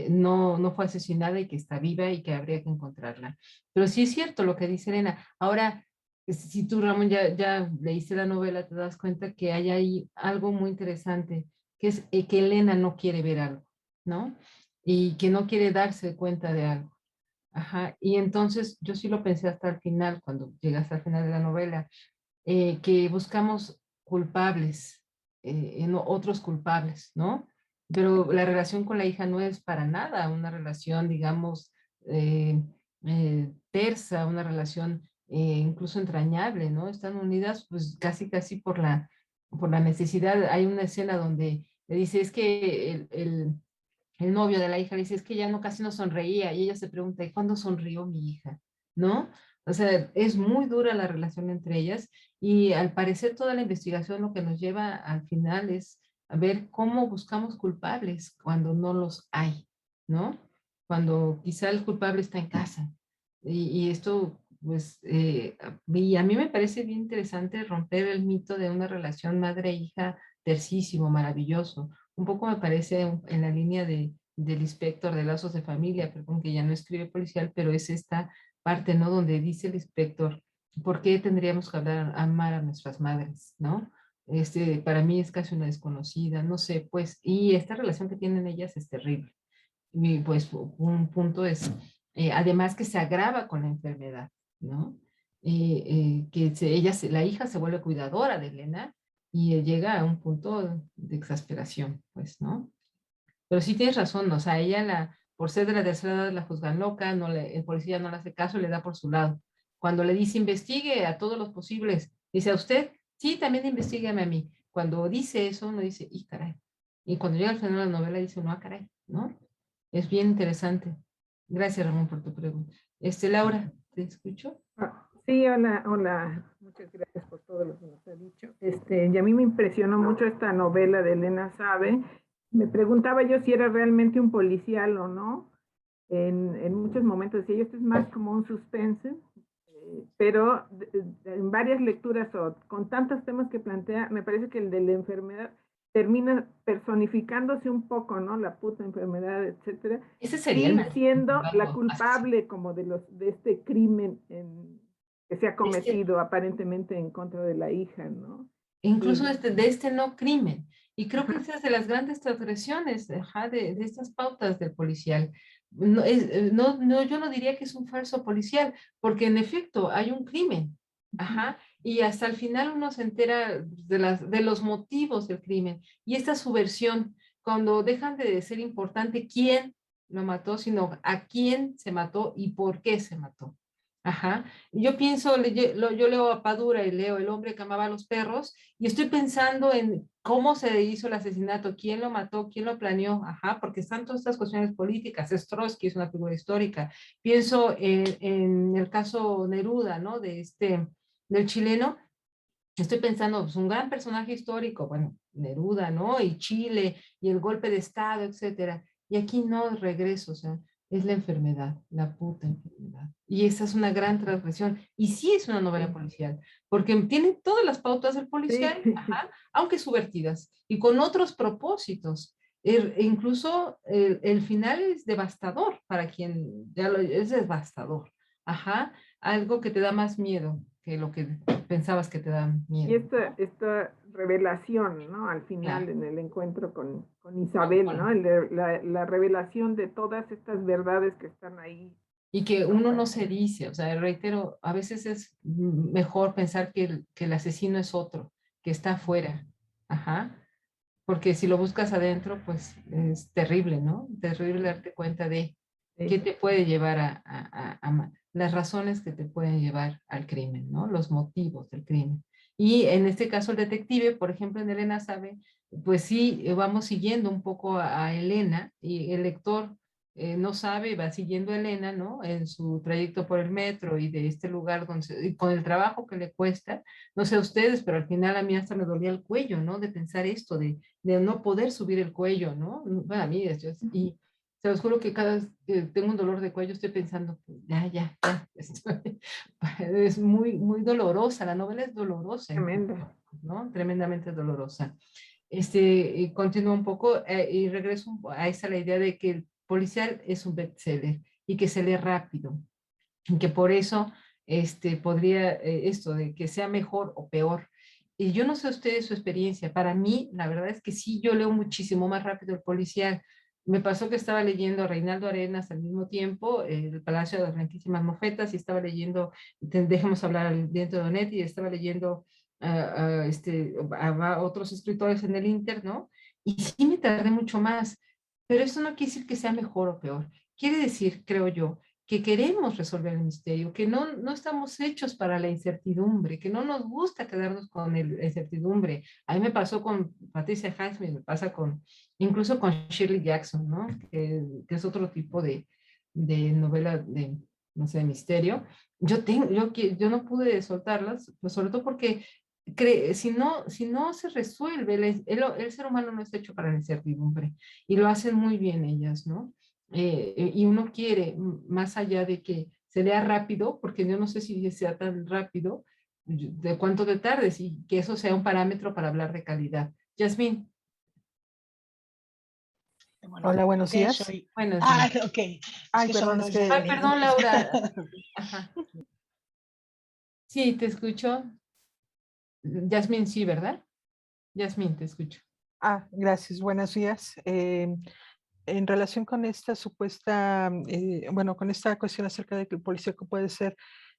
no fue asesinada y que está viva y que habría que encontrarla. Pero sí es cierto lo que dice Elena. Ahora, si tú, Ramón, ya leíste la novela, te das cuenta que hay ahí algo muy interesante, que es que Elena no quiere ver algo, ¿no? Y que no quiere darse cuenta de algo. Ajá. Y entonces yo sí lo pensé hasta el final, cuando llegué hasta el final de la novela, que buscamos culpables, otros culpables, ¿no? Pero la relación con la hija no es para nada una relación, digamos, tersa, una relación incluso entrañable, ¿no? Están unidas pues casi por la necesidad. Hay una escena donde le dice, es que el novio de la hija le dice, es que ya no casi no sonreía, y ella se pregunta, ¿y cuándo sonrió mi hija? ¿No? O sea, es muy dura la relación entre ellas y al parecer toda la investigación lo que nos lleva al final es a ver cómo buscamos culpables cuando no los hay, ¿no? Cuando quizá el culpable está en casa. Y esto, pues, y a mí me parece bien interesante romper el mito de una relación madre-hija tercísimo, maravilloso. Un poco me parece en la línea del inspector de Lazos de Familia, perdón, que ya no escribe policial, pero es esta parte, ¿no? Donde dice el inspector, ¿por qué tendríamos que amar a nuestras madres, ¿no? Para mí es casi una desconocida, no sé, pues, y esta relación que tienen ellas es terrible. Y pues un punto es, además que se agrava con la enfermedad, ¿no? La hija se vuelve cuidadora de Elena y llega a un punto de exasperación, pues, ¿no? Pero sí tienes razón, o sea, por ser de la tercera edad la juzgan loca, el policía no le hace caso, le da por su lado. Cuando le dice investigue a todos los posibles, dice a usted, sí, también investígueme a mí. Cuando dice eso, uno dice, y caray. Y cuando llega al final de la novela, dice, no, caray, ¿no? Es bien interesante. Gracias, Ramón, por tu pregunta. Laura, ¿te escucho?
Sí, hola, hola. Muchas gracias por todo lo que nos ha dicho. Y a mí me impresionó mucho esta novela de Elena Sabe. Me preguntaba yo si era realmente un policial o no. En muchos momentos decía yo, esto es más como un suspense, pero en varias lecturas o con tantos temas que plantea, me parece que el de la enfermedad termina personificándose un poco, ¿no? La puta enfermedad, etcétera.
Ese sería
Y siendo la
asesino.
culpable como de este crimen que se ha
Este,
cometido aparentemente en contra de la hija, ¿no?
incluso
Y-
de este no crimen. Y creo que esa es de las grandes transgresiones, ajá, de estas pautas del policial. Yo no diría que es un falso policial, porque en efecto hay un crimen, ajá, y hasta el final uno se entera de los motivos del crimen. Y esta subversión, cuando dejan de ser importante quién lo mató, sino a quién se mató y por qué se mató. Ajá. Yo pienso, yo leo a Padura y leo El hombre que amaba a los perros y estoy pensando en cómo se hizo el asesinato, quién lo mató, quién lo planeó, ajá, porque están todas estas cuestiones políticas. Trotsky es una figura histórica. Pienso en el caso Neruda, ¿no? Del chileno. Estoy pensando, pues un gran personaje histórico, bueno, Neruda, ¿no? Y Chile, y el golpe de Estado, etcétera. Y aquí no regreso, o sea, es la enfermedad, la puta enfermedad. Y esa es una gran transgresión. Y sí es una novela policial, porque tiene todas las pautas del policial,
sí,
ajá, aunque subvertidas, y con otros propósitos. Incluso el final es devastador para quien es devastador. Ajá, algo que te da más miedo que lo que pensabas que te da
y
miedo.
esta revelación, ¿no? Al final,
Claro.
en el encuentro con Isabel, ¿no? La revelación de todas estas verdades que están ahí.
Y que uno no se dice, o sea, reitero, a veces es mejor pensar que el asesino es otro, que está afuera. Ajá. Porque si lo buscas adentro, pues es terrible, ¿no? Terrible darte cuenta de qué
Sí.
te puede llevar las razones que te pueden llevar al crimen, ¿no? Los motivos del crimen. Y en este caso el detective, por ejemplo, en Elena Sabe, pues sí, vamos siguiendo un poco a Elena y el lector no sabe, va siguiendo a Elena, ¿no? En su trayecto por el metro y de este lugar y con el trabajo que le cuesta, no sé a ustedes, pero al final a mí hasta me dolía el cuello, ¿no? De pensar esto, de no poder subir el cuello, ¿no? Bueno, a mí, y se los juro que cada vez que tengo un dolor de cuello estoy pensando, ya, es muy, muy dolorosa, la novela es dolorosa,
Tremenda.
¿no? Tremendamente dolorosa. Y continúo un poco y regreso a esa la idea de que el policial es un bestseller y que se lee rápido, y que por eso podría esto de que sea mejor o peor. Y yo no sé ustedes su experiencia. Para mí, la verdad es que sí, yo leo muchísimo más rápido el policial. Me pasó que estaba leyendo a Reinaldo Arenas al mismo tiempo, El Palacio de las Blanquísimas Mofetas, y estaba leyendo, dejemos hablar al viento de Donetti, y estaba leyendo a otros escritores en el Inter, ¿no? Y sí me tardé mucho más, pero eso no quiere decir que sea mejor o peor. Quiere decir, creo yo, que queremos resolver el misterio, que no estamos hechos para la incertidumbre, que no nos gusta quedarnos con la incertidumbre. A mí me pasó con Patricia Highsmith, me pasa incluso con Shirley Jackson, ¿no? Que es otro tipo de novela no sé, de misterio. Yo no pude soltarlas, pues sobre todo porque si no se resuelve, el ser humano no está hecho para la incertidumbre y lo hacen muy bien ellas, ¿no? Y uno quiere, más allá de que se lea rápido, porque yo no sé si sea tan rápido, de cuánto te tardes y que eso sea un parámetro para hablar de calidad, Yasmín.
Bueno,
Hola, buenos
ok,
días.
Buenos días.
ok. Es
Ay,
que
perdón,
son
es
dos
que...
Ay, perdón,
Yasmín.
Laura. Ajá. Sí, te escucho. Yasmín, sí, ¿verdad? Yasmín, te escucho.
Gracias, buenos días. En relación con esta supuesta, bueno, con esta cuestión acerca de que el policíaco puede ser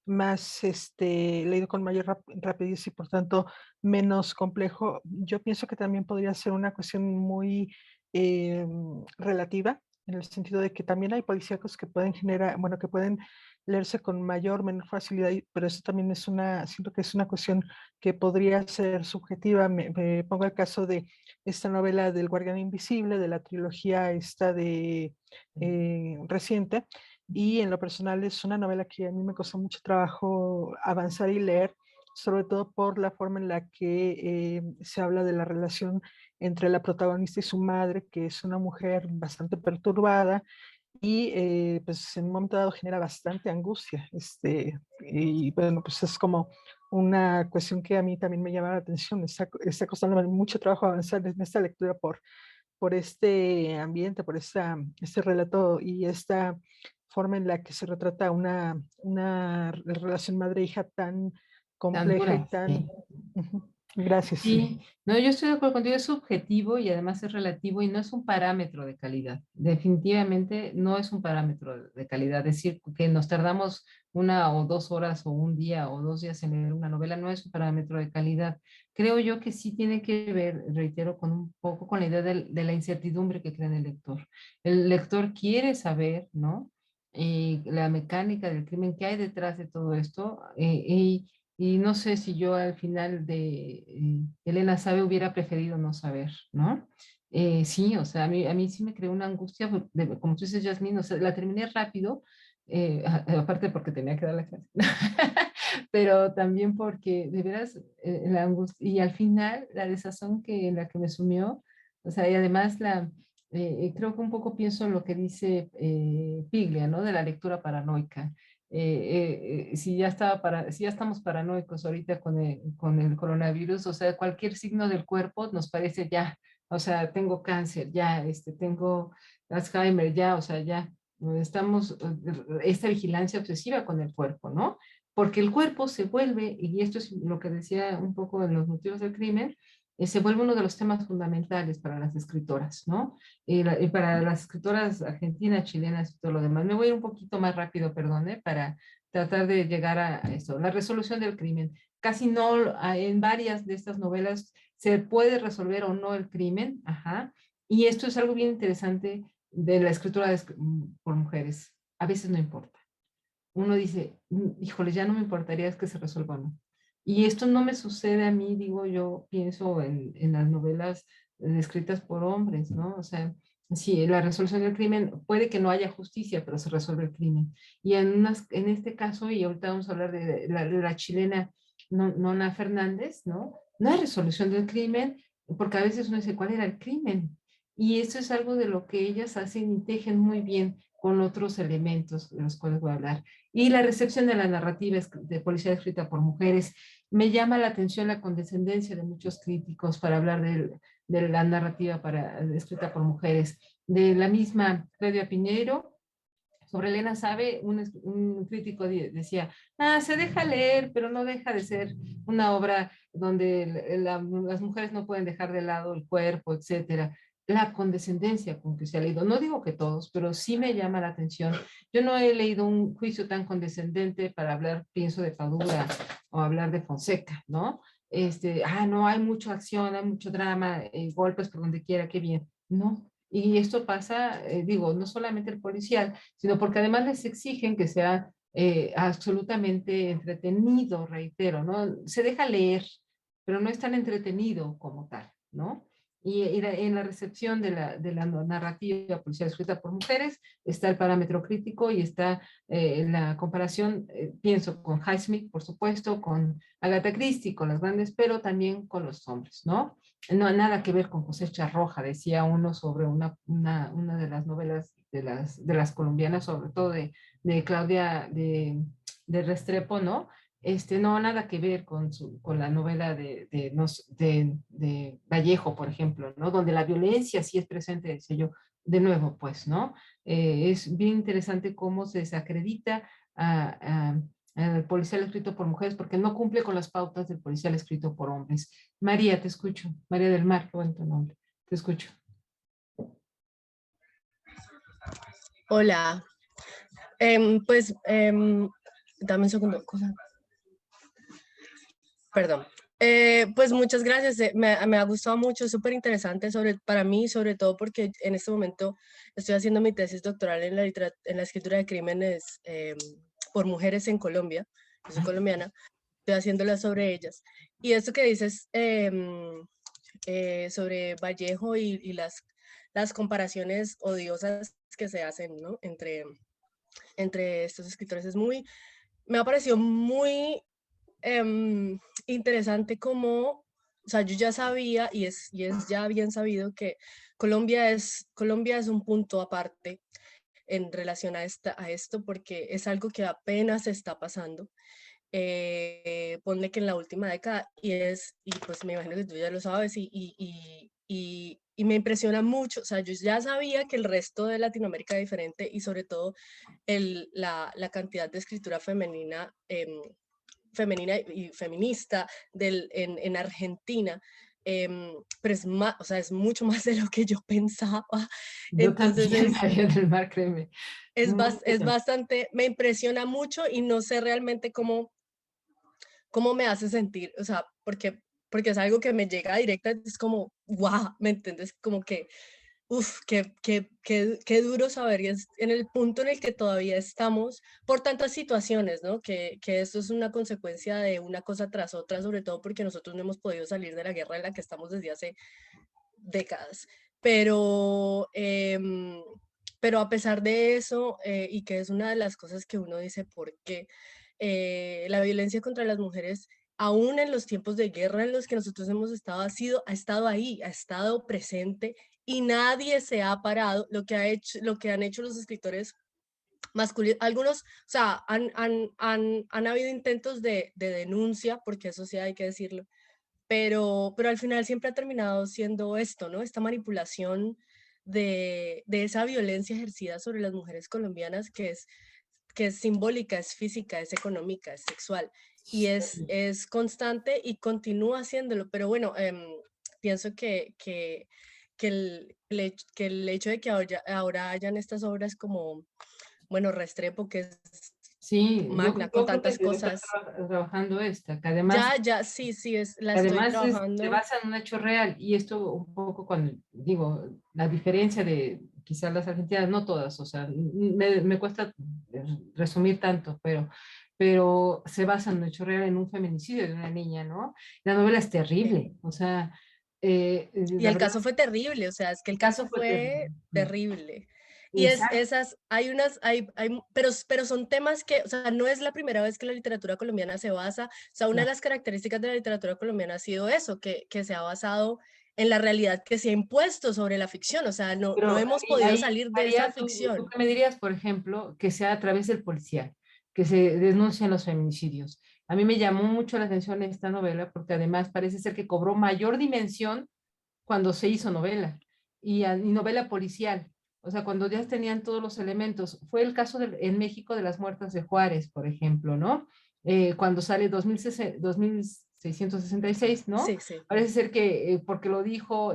más leído con mayor rapidez y por tanto menos complejo, yo pienso que también podría ser una cuestión muy relativa, en el sentido de que también hay policíacos que pueden generar, bueno, que pueden leerse con mayor o menor facilidad, pero eso también es siento que es una cuestión que podría ser subjetiva. Me pongo el caso de esta novela del Guardián Invisible, de la trilogía esta de reciente, y en lo personal es una novela que a mí me costó mucho trabajo avanzar y leer, sobre todo por la forma en la que se habla de la relación entre la protagonista y su madre, que es una mujer bastante perturbada y pues en un momento dado genera bastante angustia. Y bueno, pues es como una cuestión que a mí también me llama la atención. Está costando mucho trabajo avanzar en esta lectura por este ambiente, por este relato y esta forma en la que se retrata una relación madre-hija tan
Tan
compleja y
dura,
tan...
sí.
Ujú. Gracias.
Sí, no, yo estoy de acuerdo contigo, es subjetivo y además es relativo y no es un parámetro de calidad. Definitivamente no es un parámetro de calidad. Decir que nos tardamos 1 o 2 horas o un día o 2 días en leer una novela no es un parámetro de calidad. Creo yo que sí tiene que ver, reitero, con un poco con la idea de la incertidumbre que crea en el lector. El lector quiere saber, ¿no? La mecánica del crimen, qué hay detrás de todo esto. Y no sé si yo al final de Elena Sabe hubiera preferido no saber, ¿no? Sí, o sea, a mí sí me creó una angustia, como tú dices, Yasmín, o sea, la terminé rápido, aparte porque tenía que dar la clase, pero también porque de veras la angustia, y al final la desazón en la que me sumió, o sea, y además creo que un poco pienso en lo que dice Piglia, ¿no? De la lectura paranoica si ya estamos paranoicos ahorita con el coronavirus, o sea, cualquier signo del cuerpo nos parece ya, o sea, tengo cáncer, ya, tengo Alzheimer, ya, o sea, ya, estamos, esta vigilancia obsesiva con el cuerpo, ¿no? Porque el cuerpo se vuelve, y esto es lo que decía un poco en los motivos del crimen, se vuelve uno de los temas fundamentales para las escritoras, ¿no? Y para las escritoras argentinas, chilenas y todo lo demás. Me voy a ir un poquito más rápido, perdone, para tratar de llegar a esto. La resolución del crimen. Casi no, en varias de estas novelas se puede resolver o no el crimen, ajá. Y esto es algo bien interesante de la escritura por mujeres. A veces no importa. Uno dice, híjole, ya no me importaría que se resuelva o no. Y esto no me sucede a mí, digo, yo pienso en las novelas escritas por hombres, ¿no? O sea, sí, la resolución del crimen, puede que no haya justicia, pero se resuelve el crimen. Y en este caso, y ahorita vamos a hablar de la chilena Nona Fernández, ¿no? No hay resolución del crimen, porque a veces uno dice, ¿cuál era el crimen? Y eso es algo de lo que ellas hacen y tejen muy bien con otros elementos de los cuales voy a hablar. Y la recepción de la narrativa de policía escrita por mujeres. Me llama la atención la condescendencia de muchos críticos para hablar de la narrativa escrita por mujeres. De la misma Claudia Piñeiro, sobre Elena Sabe, un crítico decía, se deja leer, pero no deja de ser una obra donde las mujeres no pueden dejar de lado el cuerpo, etcétera. La condescendencia con que se ha leído, no digo que todos, pero sí me llama la atención. Yo no he leído un juicio tan condescendente para hablar, pienso, de Padura o hablar de Fonseca, ¿no? No, hay mucha acción, hay mucho drama, golpes por donde quiera, qué bien. No, y esto pasa, digo, no solamente el policial, sino porque además les exigen que sea absolutamente entretenido, reitero, ¿no? Se deja leer, pero no es tan entretenido como tal, ¿no? Y en la recepción de la narrativa policial escrita por mujeres está el parámetro crítico y está la comparación, pienso, con Highsmith, por supuesto, con Agatha Christie, con las grandes, pero también con los hombres, ¿no? No, nada que ver con Cosecha Roja, decía uno sobre una de las novelas de las colombianas, sobre todo de Claudia de Restrepo, ¿no? No, nada que ver con la novela de Vallejo, por ejemplo, ¿no? Donde la violencia sí es presente, decía yo, de nuevo, pues, ¿no? Es bien interesante cómo se desacredita al policial escrito por mujeres porque no cumple con las pautas del policial escrito por hombres. María, te escucho. María del Mar, qué buen tu nombre. Te escucho.
Hola, dame un segundo, cosa. Perdón. Pues muchas gracias, me ha gustado mucho, es súper interesante para mí, sobre todo porque en este momento estoy haciendo mi tesis doctoral en la escritura de crímenes por mujeres en Colombia, yo soy colombiana, estoy haciéndola sobre ellas. Y esto que dices sobre Vallejo y las comparaciones odiosas que se hacen, ¿no? entre estos escritores me ha parecido muy interesante como, o sea, yo ya sabía y es ya bien sabido que Colombia es un punto aparte en relación a esto porque es algo que apenas está pasando. Ponle que en la última década y pues me imagino que tú ya lo sabes y me impresiona mucho, o sea, yo ya sabía que el resto de Latinoamérica era diferente y sobre todo la cantidad de escritura femenina y feminista en Argentina, pero o sea, es mucho más de lo que yo pensaba.
Yo
Entonces
también, María del Mar, créeme.
es bastante, me impresiona mucho y no sé realmente cómo me hace sentir, o sea, porque es algo que me llega directa, es como, wow, ¿me entiendes? Como que, uff, qué duro saber, y es en el punto en el que todavía estamos por tantas situaciones, ¿no? Que esto es una consecuencia de una cosa tras otra, sobre todo porque nosotros no hemos podido salir de la guerra en la que estamos desde hace décadas. Pero a pesar de eso, y que es una de las cosas que uno dice, ¿por qué? La violencia contra las mujeres, aún en los tiempos de guerra en los que nosotros hemos estado, ha estado ahí, ha estado presente y nadie se ha parado. Lo que han hecho los escritores masculinos, algunos, o sea, han habido intentos de denuncia, porque eso sí hay que decirlo, pero al final siempre ha terminado siendo esto, ¿no? Esta manipulación de esa violencia ejercida sobre las mujeres colombianas que es simbólica, es física, es económica, es sexual y es constante y continúa haciéndolo. Pero bueno, pienso que el hecho de que ahora hayan estas obras como, bueno, Restrepo, que es
Sí,
magna, con tantas cosas.
Trabajando esta, que además,
Sí, la estoy
se
trabajando.
basa en un hecho real y esto un poco cuando digo la diferencia de quizás las argentinas, no todas, o sea, me cuesta resumir tanto, pero se basa en un hecho real, en un feminicidio de una niña, ¿no? La novela es terrible, o sea,
Y
la
el
verdad,
caso fue terrible, o sea, es que el
el
caso
caso fue
fue
terrible.
terrible. Y
Exacto.
pero son temas que, o sea, no es la primera vez que la literatura colombiana se basa, o sea, una de las características de la literatura colombiana ha sido eso, que se ha basado en la realidad que se ha impuesto sobre la ficción, o sea, no
Pero
hemos podido
ahí,
salir de esa
María, ¿tú
ficción.
qué me dirías, por ejemplo, que sea a través del policial, que se denuncian los feminicidios? A mí me llamó mucho la atención esta novela porque además parece ser que cobró mayor dimensión cuando se hizo novela y novela policial. O sea, cuando ya tenían todos los elementos. Fue el caso en México de las muertas de Juárez, por ejemplo, ¿no? Cuando sale 2666, ¿no?
Sí, sí.
Parece ser que porque lo dijo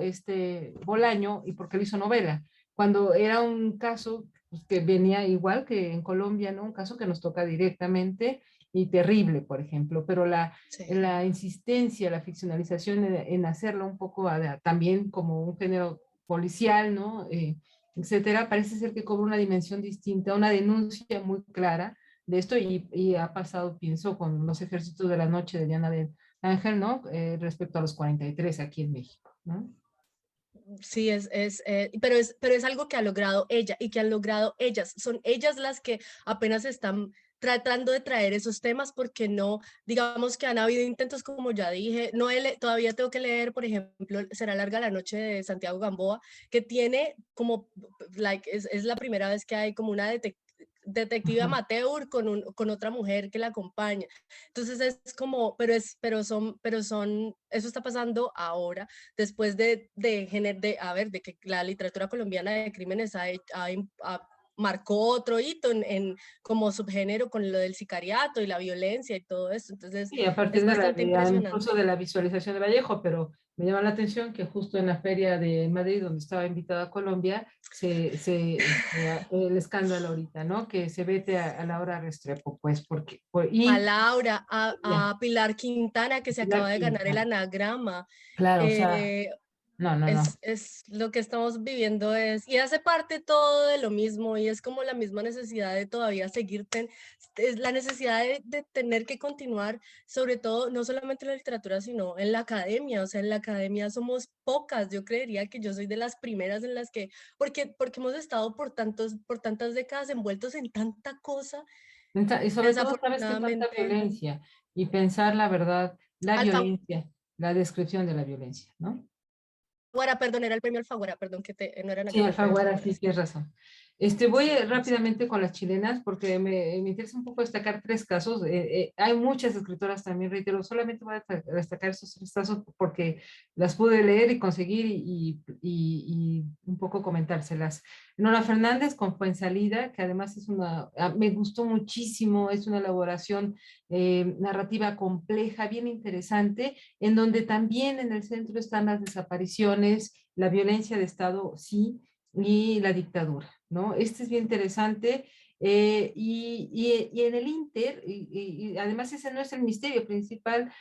Bolaño y porque lo hizo novela, cuando era un caso pues, que venía igual que en Colombia, ¿no? Un caso que nos toca directamente y terrible, por ejemplo, pero
Sí.
la insistencia, la ficcionalización en hacerlo un poco también como un género policial, ¿no? Etcétera, parece ser que cobra una dimensión distinta, una denuncia muy clara de esto y ha pasado, pienso, con los ejércitos de la noche de Diana del Ángel, ¿no? Respecto a los 43 aquí en México, ¿no?
Sí, pero es algo que ha logrado ella y que han logrado ellas. Son ellas las que apenas están tratando de traer esos temas porque no, digamos que han habido intentos, como ya dije, no todavía tengo que leer, por ejemplo, Será larga la noche de Santiago Gamboa, que tiene como, es la primera vez que hay como una detective
Ajá.
amateur con otra mujer que la acompaña. Entonces es como, eso está pasando ahora, después de que la literatura colombiana de crímenes marcó otro hito en como subgénero con lo del sicariato y la violencia y todo eso. Entonces
Sí, a partir
es
de
bastante impresionante.
incluso de la visualización de Vallejo, pero me llama la atención que justo en la feria de Madrid, donde estaba invitada a Colombia, el escándalo ahorita, ¿no? Que se vete a Laura Restrepo, pues,
A
y
Laura,
ya,
a Pilar Quintana, que se
Pilar
acaba de ganar el
Quintana.
anagrama.
Claro, o sea,
eh,
no.
es lo que estamos viviendo y hace parte todo de lo mismo y es como la misma necesidad de todavía es la necesidad de tener que continuar, sobre todo, no solamente en la literatura, sino en la academia. O sea, en la academia somos pocas. Yo creería que yo soy de las primeras en las que, porque hemos estado por tantas décadas envueltos en tanta cosa,
Y sobre todo, sabes que tanta
desafortunadamente.
violencia y pensar la verdad, la
Alfa
violencia, la descripción de la violencia, ¿no?
Alfaguara, perdón, era el premio Alfaguara, perdón, no era
Sí,
anagrama, era
Alfaguara,
Alfaguara.
sí,
Sí,
tienes razón. Voy
sí, sí.
rápidamente con las chilenas porque me interesa un poco destacar tres casos. Hay muchas escritoras también, reitero, solamente voy a destacar esos tres casos porque las pude leer y conseguir y un poco comentárselas. Nora Fernández con Fuensalida, que además me gustó muchísimo, es una elaboración narrativa compleja, bien interesante, en donde también en el centro están las desapariciones, la violencia de Estado, sí, y la dictadura, ¿no? Este es bien interesante. Y en el Inter, y además ese no es el misterio principal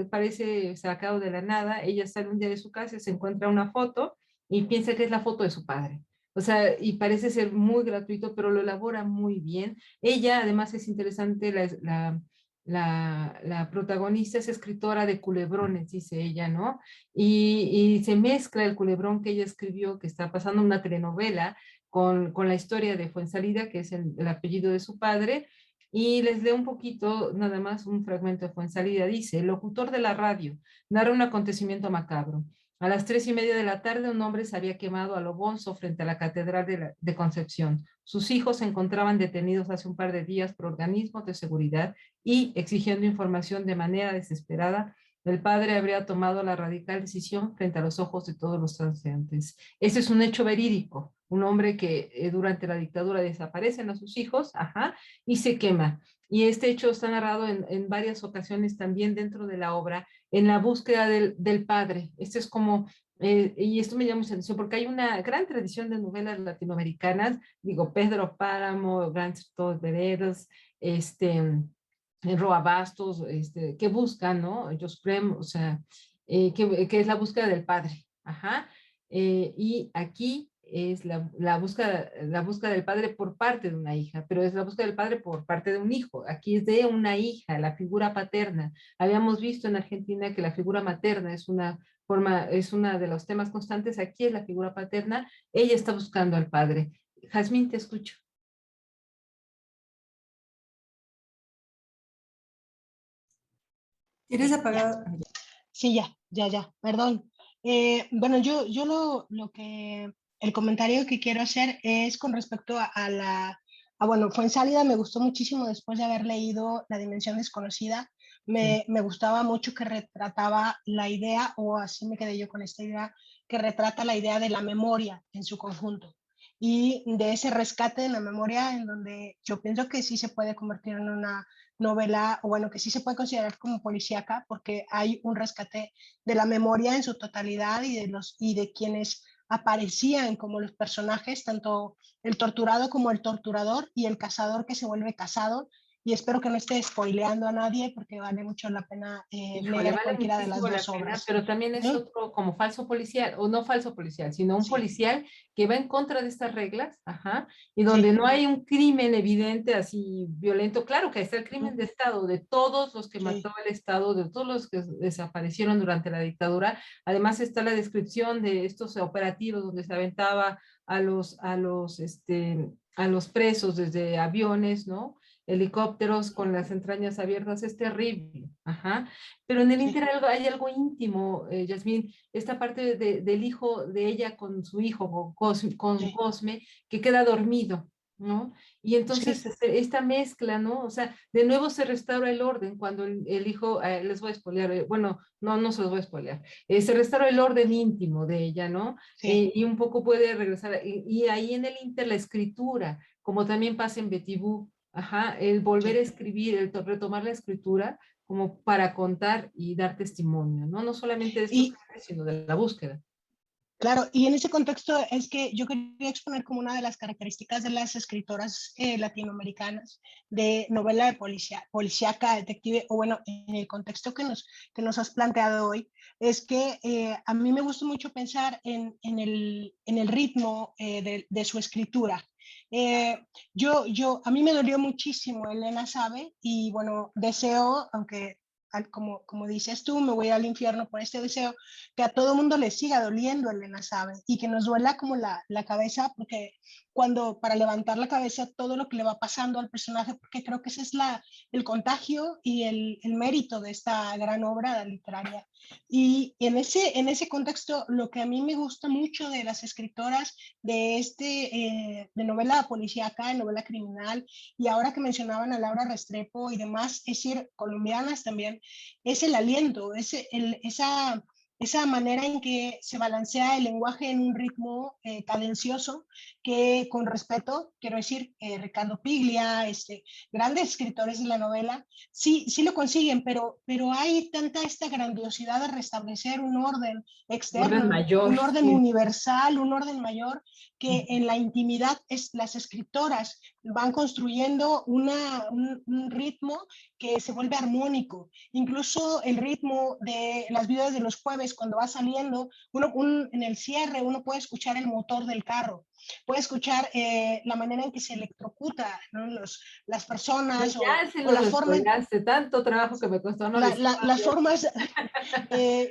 parece sacado de la nada, ella sale un día de su casa, se encuentra una foto y piensa que es la foto de su padre. O sea, y parece ser muy gratuito, pero lo elabora muy bien. Ella, además, es interesante, la protagonista es escritora de culebrones, dice ella, ¿no? Y se mezcla el culebrón que ella escribió, que está pasando una telenovela, con la historia de Fuensalida, que es el apellido de su padre, y les leo un poquito, nada más un fragmento de Fuensalida. Dice: el locutor de la radio narra un acontecimiento macabro. A las 3:30 de la tarde, un hombre se había quemado a lo bonzo frente a la Catedral de Concepción. Sus hijos se encontraban detenidos hace un par de días por organismos de seguridad y exigiendo información de manera desesperada. El padre habría tomado la radical decisión frente a los ojos de todos los transeúntes. Este es un hecho verídico. Un hombre que durante la dictadura desaparecen a sus hijos, ajá, y se quema. Y este hecho está narrado en varias ocasiones también dentro de la obra, en la búsqueda del padre. Este es como, y esto me llama mucha atención porque hay una gran tradición de novelas latinoamericanas, digo, Pedro Páramo, Grandes Veredas, Roa Bastos, que buscan, ¿no? Josprim, o sea, que es la búsqueda del padre, ajá. Y aquí es la búsqueda del padre por parte de una hija, pero es la búsqueda del padre por parte de un hijo. Aquí es de una hija, la figura paterna. Habíamos visto en Argentina que la figura materna es una de los temas constantes. Aquí es la figura paterna. Ella está buscando al padre. Jazmín, te escucho.
¿Tienes apagado?
Sí, ya, perdón. Bueno, yo el comentario que quiero hacer es con respecto bueno, Fuensálida me gustó muchísimo después de haber leído La Dimensión Desconocida.
Sí.
Me gustaba mucho que retrataba la idea, o así me quedé yo con esta idea, que retrata la idea de la memoria en su conjunto y de ese rescate de la memoria en donde yo pienso que sí se puede convertir en una novela, o bueno, que sí se puede considerar como policíaca, porque hay un rescate de la memoria en su totalidad y de quienes aparecían como los personajes, tanto el torturado como el torturador y el cazador que se vuelve casado. Y espero que no esté spoileando a nadie porque vale mucho la pena
Híjole,
leer
vale
cualquiera de las
muchísimo la
dos
pena,
obras.
pero también es
¿Sí?
otro como falso policial, o no falso policial, sino un
Sí,
policial que va en contra de estas reglas, ajá, y donde
sí,
no hay un crimen evidente así violento. Claro que está el crimen de Estado, de todos los que mató
sí.
el Estado, de todos los que desaparecieron durante la dictadura. Además está la descripción de estos operativos donde se aventaba a los presos desde aviones, ¿no? Helicópteros con las entrañas abiertas, es terrible, ajá. Pero en el
Sí.
Inter hay algo íntimo, Yasmín, esta parte del hijo de ella con su hijo, con
Sí,
Cosme, que queda dormido, ¿no? Y entonces
Sí.
esta mezcla, ¿no? O sea, de nuevo se restaura el orden cuando el hijo, les voy a spoilear, bueno, no se los voy a spoilear, se restaura el orden íntimo de ella, ¿no?
Sí.
Y un poco puede regresar, y ahí en el inter la escritura, como también pasa en Betty Boo, ajá, el volver a
Sí.
escribir, el retomar la escritura como para contar y dar testimonio, ¿no? No solamente de estos
Y
casos, sino de la búsqueda.
claro, y en ese contexto es que yo quería exponer como una de las características de las escritoras latinoamericanas de novela de policíaca, detective, o bueno, en el contexto que nos has planteado hoy, es que a mí me gusta mucho pensar en el ritmo de su escritura. A mí me dolió muchísimo Elena Sabe y bueno, deseo, aunque como dices tú, me voy al infierno por este deseo, que a todo mundo le siga doliendo Elena Sabe y que nos duela como la cabeza, porque cuando para levantar la cabeza todo lo que le va pasando al personaje, porque creo que ese es el contagio y el mérito de esta gran obra literaria. Y en ese contexto, lo que a mí me gusta mucho de las escritoras de novela policíaca, de novela criminal, y ahora que mencionaban a Laura Restrepo y demás, es decir, colombianas también, es el aliento, esa manera en que se balancea el lenguaje en un ritmo cadencioso, que con respeto, quiero decir, Ricardo Piglia, grandes escritores de la novela, sí lo consiguen, pero hay tanta esta grandiosidad de restablecer un orden
Orden
externo,
mayor,
un orden
sí.
universal, un orden mayor, que en la intimidad las escritoras van construyendo un ritmo que se vuelve armónico. Incluso el ritmo de las viudas de los jueves, cuando va saliendo, en el cierre uno puede escuchar el motor del carro, puede escuchar la manera en que se electrocuta, ¿no? Las personas
Ya se
o
los
la forma en,
spoileaste, tanto trabajo que me costó no decir.
las formas,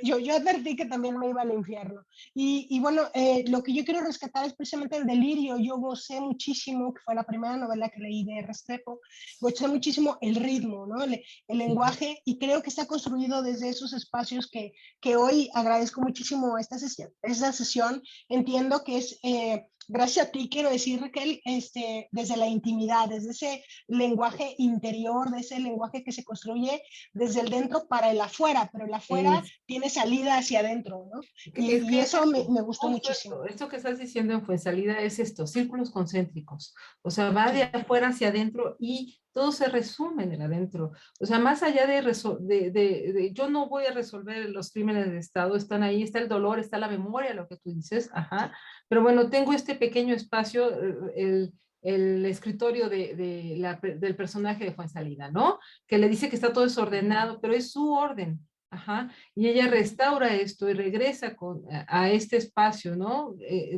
yo advertí que también me iba al infierno. Y bueno, lo que yo quiero rescatar es precisamente el delirio. Yo gocé muchísimo, que fue la primera novela que leí de Restrepo, gocé muchísimo el ritmo, ¿no? El lenguaje, y creo que está construido desde esos espacios que hoy agradezco muchísimo esta sesión. Esta sesión entiendo que es... gracias a ti, quiero decir, Raquel, desde la intimidad, desde ese lenguaje interior, de ese lenguaje que se construye desde el dentro para el afuera, pero el afuera
Es,
tiene salida hacia adentro, ¿no?
es
Y
que es
eso
esto,
me gustó
justo
muchísimo.
esto que estás diciendo en Fuensalida es esto, círculos concéntricos. O sea, va de
Sí.
afuera hacia adentro y todo se resume en el adentro. O sea, más allá yo no voy a resolver los crímenes de Estado, están ahí, está el dolor, está la memoria, lo que tú dices, ajá. Pero bueno, tengo este pequeño espacio, el escritorio del personaje de Fuensalida, ¿no? Que le dice que está todo desordenado, pero es su orden. Ajá, y ella restaura esto y regresa a este espacio, ¿no?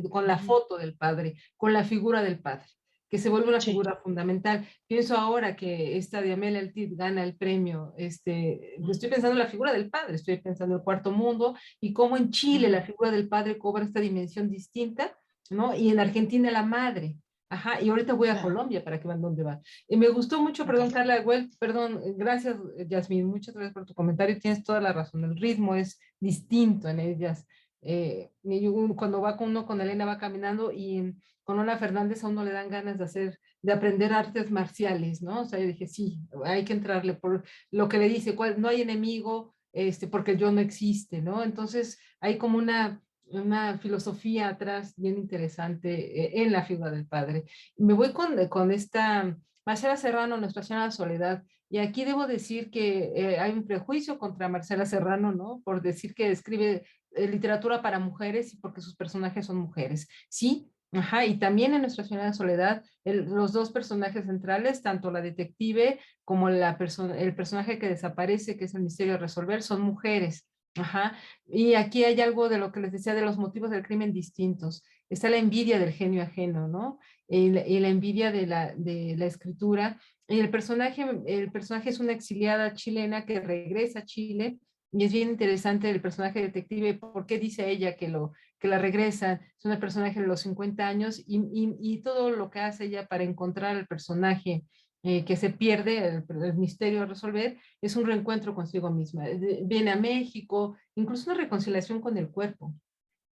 Con la foto del padre, con la figura del padre, que se vuelve una
Sí.
figura fundamental. Pienso ahora que esta de Amelia Altit gana el premio, estoy pensando en la figura del padre, estoy pensando en el Cuarto Mundo y cómo en Chile la figura del padre cobra esta dimensión distinta, ¿no? Y en Argentina la madre. Ajá, y ahorita voy a
Claro.
Colombia para que vean dónde va. Y me gustó mucho, perdón,
Okay.
Carla, perdón, gracias, Yasmín, muchas gracias por tu comentario, tienes toda la razón, el ritmo es distinto en ellas. Cuando va con uno con Elena va caminando y con Lola Fernández a uno le dan ganas de aprender artes marciales, ¿no? O sea, yo dije, sí, hay que entrarle por lo que le dice, no hay enemigo, porque el yo no existe, ¿no? Entonces hay como una filosofía atrás bien interesante en la figura del padre. Me voy con esta Marcela Serrano, Nuestra Señora de la Soledad, y aquí debo decir que hay un prejuicio contra Marcela Serrano, ¿no? Por decir que escribe literatura para mujeres y porque sus personajes son mujeres. Sí, ajá, y también en Nuestra Señora de la Soledad, los dos personajes centrales, tanto la detective como el personaje que desaparece, que es el misterio a resolver, son mujeres. Ajá, y aquí hay algo de lo que les decía de los motivos del crimen distintos. Está la envidia del genio ajeno, ¿no? Y la envidia de la escritura. Y el personaje es una exiliada chilena que regresa a Chile y es bien interesante el personaje detective, por qué dice ella que la regresa. Es un personaje de los 50 años y todo lo que hace ella para encontrar al personaje que se pierde, el misterio a resolver, es un reencuentro consigo misma. Viene a México, incluso una reconciliación con el cuerpo.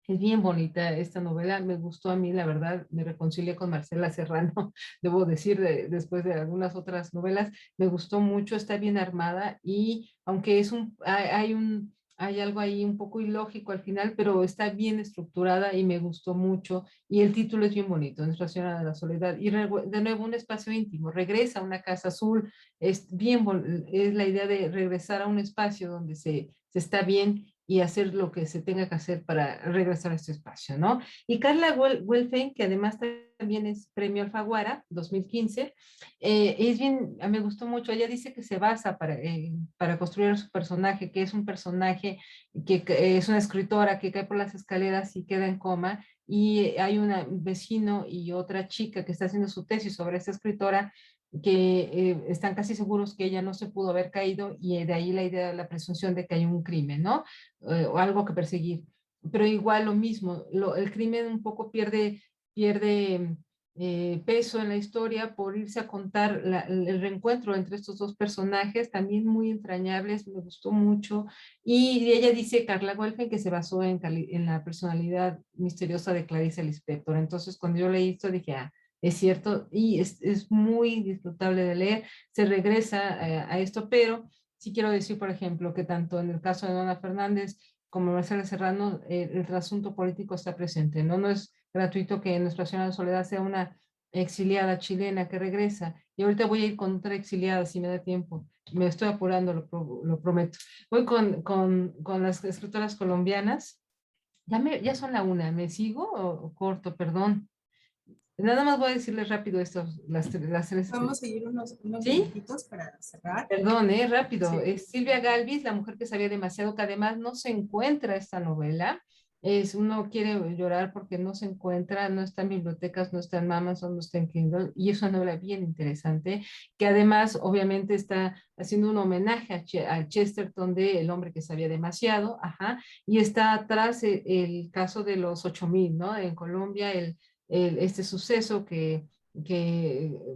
Es bien bonita esta novela, me gustó a mí, la verdad, me reconcilié con Marcela Serrano, debo decir, después de algunas otras novelas, me gustó mucho, está bien armada y aunque hay algo ahí un poco ilógico al final, pero está bien estructurada y me gustó mucho y el título es bien bonito, Nuestra Señora de la Soledad y de nuevo un espacio íntimo, regresa a una casa azul, es la idea de regresar a un espacio donde se está bien y hacer lo que se tenga que hacer para regresar a este espacio, ¿no? Y Carla Welfen, que además también es premio Alfaguara 2015, es bien, me gustó mucho, ella dice que se basa para construir su personaje, que es un personaje que es una escritora que cae por las escaleras y queda en coma, y hay un vecino y otra chica que está haciendo su tesis sobre esta escritora que están casi seguros que ella no se pudo haber caído y de ahí la idea, la presunción de que hay un crimen, ¿no? O algo que perseguir. Pero igual lo mismo, el crimen un poco pierde peso en la historia por irse a contar el reencuentro entre estos dos personajes, también muy entrañables, me gustó mucho. Y ella dice, Carla Welfen, que se basó en la personalidad misteriosa de Clarice Lispector. Entonces, cuando yo leí esto, dije, ah, es cierto, y es muy disfrutable de leer, se regresa a esto, pero sí quiero decir, por ejemplo, que tanto en el caso de Dona Fernández como Marcela Serrano, el trasunto político está presente, ¿no? No es gratuito que Nuestra Señora de Soledad sea una exiliada chilena que regresa, y ahorita voy a ir con otra exiliada si me da tiempo, me estoy apurando, lo prometo. Voy con las escritoras colombianas, ya son la una, ¿me sigo o corto? Perdón. Nada más voy a decirles rápido estos, las tres.
Vamos a seguir unos
¿Sí?
minutitos para cerrar.
Perdón, rápido.
Sí.
Es Silvia Galvis, La mujer que sabía demasiado, que además no se encuentra esta novela. Uno quiere llorar porque no se encuentra, no está en bibliotecas, no está en Amazon, no está en Kindle, y es una novela bien interesante, que además obviamente está haciendo un homenaje a Chesterton de El hombre que sabía demasiado, ajá, y está atrás el caso de los 8000, ¿no? En Colombia, este suceso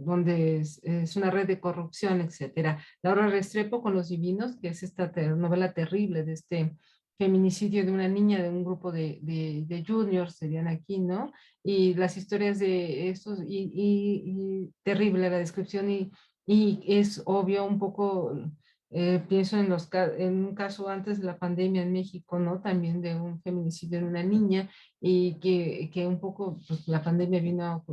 donde es una red de corrupción, etcétera. Laura Restrepo con Los Divinos, que es esta novela terrible de este feminicidio de una niña de un grupo de juniors, serían aquí, ¿no? Y las historias de estos, y terrible la descripción, y es obvio un poco, pienso en un caso antes de la pandemia en México, ¿no? También de un feminicidio de una niña, y que un poco pues, la pandemia vino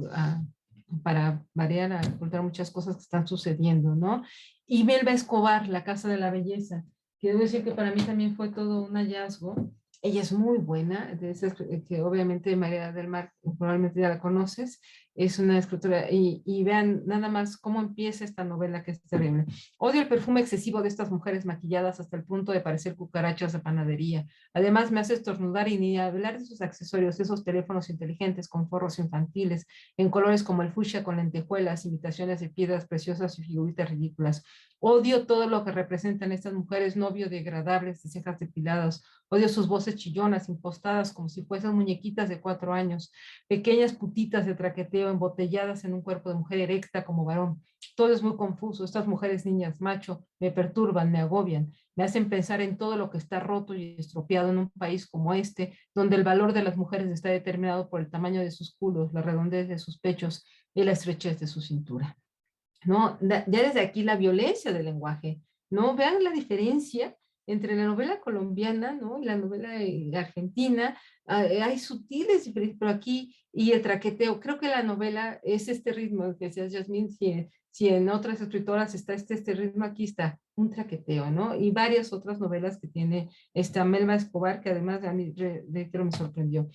para variar, a ocultar muchas cosas que están sucediendo, ¿no? Y Belva Escobar, La Casa de la Belleza, que debo decir que para mí también fue todo un hallazgo. Ella es muy buena, de esas que obviamente María del Mar, probablemente ya la conoces, es una escritora, y vean nada más cómo empieza esta novela que es terrible. Odio el perfume excesivo de estas mujeres maquilladas hasta el punto de parecer cucarachas de panadería. Además me hace estornudar y ni hablar de sus accesorios, esos teléfonos inteligentes con forros infantiles, en colores como el fucsia con lentejuelas, imitaciones de piedras preciosas y figuritas ridículas. Odio todo lo que representan estas mujeres no biodegradables de cejas depiladas. Odio sus voces chillonas, impostadas como si fuesen muñequitas de 4 años, pequeñas putitas de traqueteo embotelladas en un cuerpo de mujer erecta como varón. Todo es muy confuso. Estas mujeres niñas macho me perturban, me agobian, me hacen pensar en todo lo que está roto y estropeado en un país como este, donde el valor de las mujeres está determinado por el tamaño de sus culos, la redondez de sus pechos y la estrechez de su cintura. ¿No? Ya desde aquí la violencia del lenguaje, ¿no? Vean la diferencia entre la novela colombiana, ¿no? Y la novela argentina, hay sutiles diferencias, pero aquí, y el traqueteo, creo que la novela es este ritmo que decías, Yasmín, si en otras escritoras está este ritmo, aquí está un traqueteo, ¿no? Y varias otras novelas que tiene esta Melba Escobar, que además a mí, reitero, me sorprendió.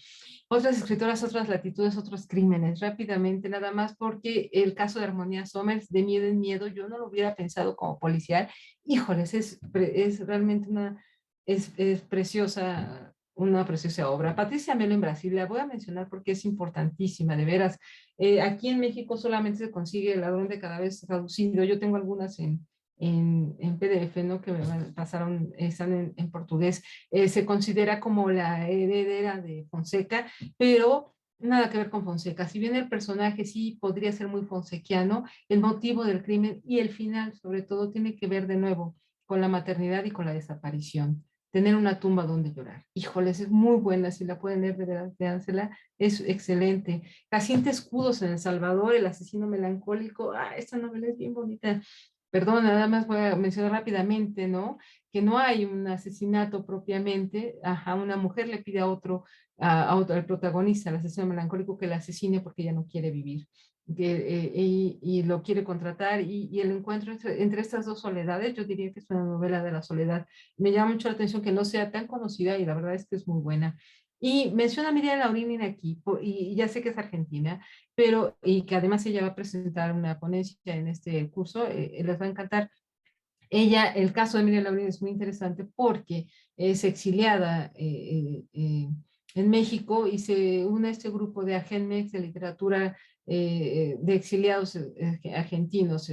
Otras escritoras, otras latitudes, otros crímenes, rápidamente, nada más porque el caso de Armonía Somers, de miedo en miedo, yo no lo hubiera pensado como policial. Híjoles, es realmente es preciosa, una preciosa obra. Patricia Melo en Brasil, la voy a mencionar porque es importantísima, de veras. Aquí en México solamente se consigue El ladrón de cadáveres traducido. Yo tengo algunas en PDF, ¿no? Que me pasaron, están en portugués. Se considera como la heredera de Fonseca, pero nada que ver con Fonseca. Si bien el personaje sí podría ser muy fonsequiano, el motivo del crimen y el final, sobre todo, tiene que ver de nuevo con la maternidad y con la desaparición. tener una tumba donde llorar. Híjoles, es muy buena, si la pueden leer, de verdad, léansela, es excelente. Jacinta Escudos en El Salvador, El asesino melancólico, esta novela es bien bonita. Perdón, nada más voy a mencionar rápidamente, ¿no? Que no hay un asesinato propiamente, una mujer le pide a otro, al protagonista, al asesino melancólico, que la asesine porque ella no quiere vivir. Y lo quiere contratar, y el encuentro entre estas dos soledades, yo diría que es una novela de la soledad. Me llama mucho la atención que no sea tan conocida, y la verdad es que es muy buena. Y menciona a Miriam Laurín aquí, y ya sé que es argentina, pero y que además ella va a presentar una ponencia en este curso, les va a encantar. Ella, el caso de Miriam Laurín es muy interesante porque es exiliada en México, y se une a este grupo de Agenmex de literatura de exiliados argentinos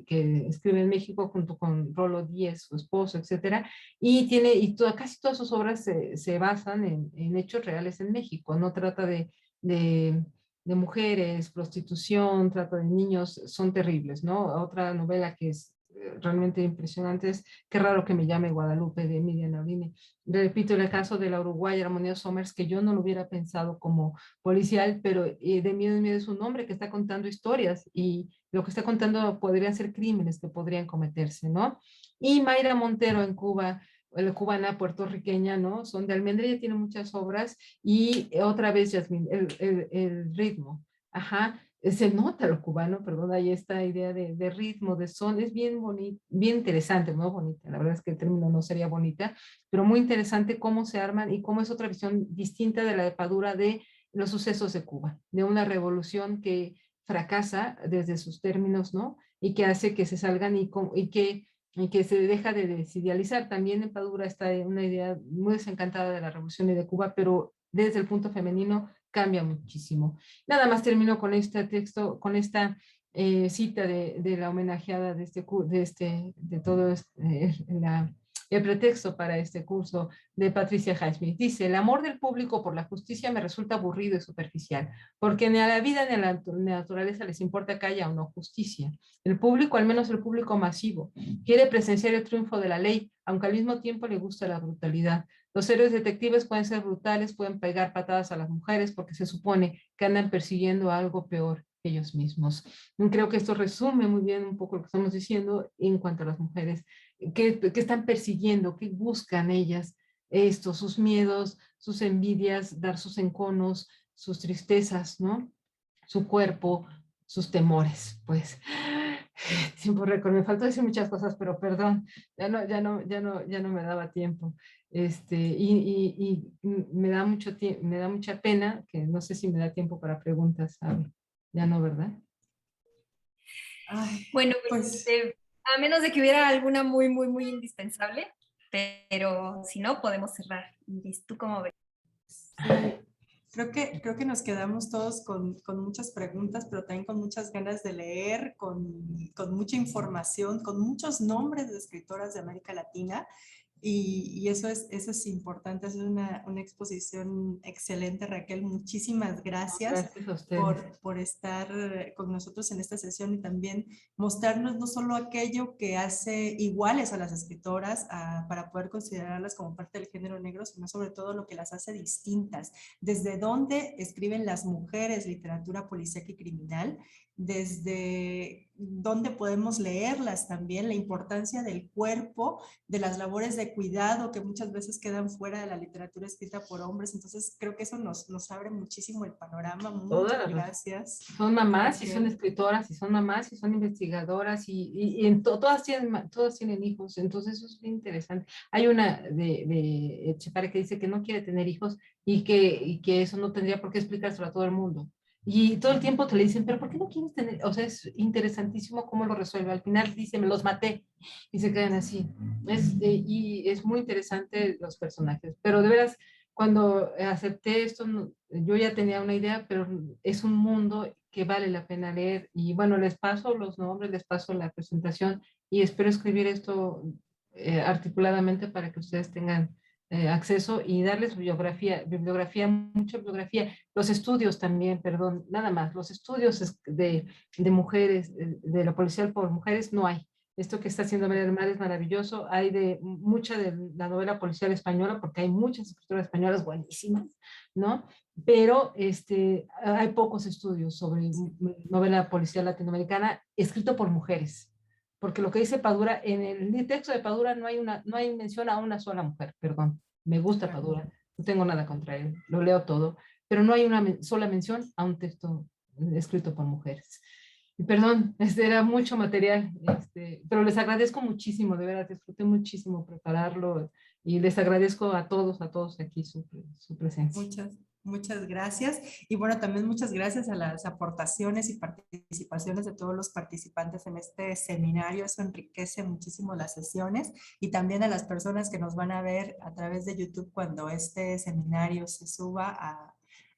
que escribe en México junto con Rolo Díez, su esposo, etcétera, y casi todas sus obras se basan en hechos reales en México. No trata de mujeres, prostitución, trata de niños, son terribles, ¿no? Otra novela que es realmente impresionante es Qué raro que me llame Guadalupe, de Miriam Laurín. Repito, el caso de la uruguaya Armonía Somers, que yo no lo hubiera pensado como policial, pero de miedo en miedo es un hombre que está contando historias, y lo que está contando podrían ser crímenes que podrían cometerse, ¿no? Y Mayra Montero en Cuba, la cubana puertorriqueña, ¿no? Son de Almendra, ella tiene muchas obras, y otra vez, Yasmín, el ritmo, se nota lo cubano, perdón, hay esta idea de ritmo, de son, es bien bonito, bien interesante, no bonita, la verdad es que el término no sería bonita, pero muy interesante cómo se arman y cómo es otra visión distinta de la epadura de los sucesos de Cuba, de una revolución que fracasa desde sus términos, ¿no? Y que hace que se salgan y que se deja de desidealizar. También en Padura está una idea muy desencantada de la revolución y de Cuba, pero desde el punto femenino cambia muchísimo. Nada más termino con este texto, con esta cita de la homenajeada de todo el pretexto para este curso, de Patricia Highsmith. Dice: el amor del público por la justicia me resulta aburrido y superficial, porque ni a la vida ni a la naturaleza les importa que haya o no justicia. El público, al menos el público masivo, quiere presenciar el triunfo de la ley, aunque al mismo tiempo le gusta la brutalidad. Los héroes detectives pueden ser brutales, pueden pegar patadas a las mujeres porque se supone que andan persiguiendo algo peor que ellos mismos. Creo que esto resume muy bien un poco lo que estamos diciendo en cuanto a las mujeres. ¿Qué están persiguiendo? ¿Qué buscan ellas? Sus miedos, sus envidias, dar sus enconos, sus tristezas, ¿no? Su cuerpo, sus temores, pues. Tiempo récord, me faltó decir muchas cosas, pero perdón, ya no me daba tiempo. Y me da mucha pena, que no sé si me da tiempo para preguntas, ¿sabe? Ya no, ¿verdad?
Ay,
Bueno,
pues
a menos de que hubiera alguna muy, muy, muy indispensable, pero si no, podemos cerrar. Iris, ¿tú cómo ves?
sí, creo que nos quedamos todos con muchas preguntas, pero también con muchas ganas de leer, con mucha información, con muchos nombres de escritoras de América Latina. Y eso es importante, es una exposición excelente, Raquel. Muchísimas gracias
Gracias a ustedes.
por estar con nosotros en esta sesión, y también mostrarnos no solo aquello que hace iguales a las escritoras para poder considerarlas como parte del género negro, sino sobre todo lo que las hace distintas. Desde dónde escriben las mujeres literatura policíaca y criminal, desde dónde podemos leerlas también, la importancia del cuerpo, de las labores de cuidado que muchas veces quedan fuera de la literatura escrita por hombres. Entonces creo que eso nos abre muchísimo el panorama. Muchas gracias.
Son mamás y son escritoras, y son mamás y son investigadoras, y todas tienen hijos, entonces eso es bien interesante. Hay una de Etchepare que dice que no quiere tener hijos, y que eso no tendría por qué explicárselo a todo el mundo. Y todo el tiempo te le dicen, pero ¿por qué no quieres tener? O sea, es interesantísimo cómo lo resuelve. Al final dice, me los maté, y se quedan así. Y es muy interesante los personajes. Pero de veras, cuando acepté esto, yo ya tenía una idea, pero es un mundo que vale la pena leer. Y bueno, les paso los nombres, les paso la presentación, y espero escribir esto articuladamente para que ustedes tengan acceso, y darles bibliografía, mucha bibliografía, los estudios también, perdón, nada más, los estudios de mujeres, de la policial por mujeres no hay. Esto que está haciendo María del Mar es maravilloso. Hay de mucha de la novela policial española, porque hay muchas escritoras españolas buenísimas, ¿no? Pero hay pocos estudios sobre novela policial latinoamericana escrito por mujeres. Porque lo que dice Padura, en el texto de Padura no hay mención a una sola mujer, perdón. Me gusta Padura, no tengo nada contra él, lo leo todo, pero no hay una sola mención a un texto escrito por mujeres. Y perdón, era mucho material, pero les agradezco muchísimo, de verdad, disfruté muchísimo prepararlo y les agradezco a todos aquí su presencia.
Muchas gracias. Y bueno, también muchas gracias a las aportaciones y participaciones de todos los participantes en este seminario. Eso enriquece muchísimo las sesiones y también a las personas que nos van a ver a través de YouTube cuando este seminario se suba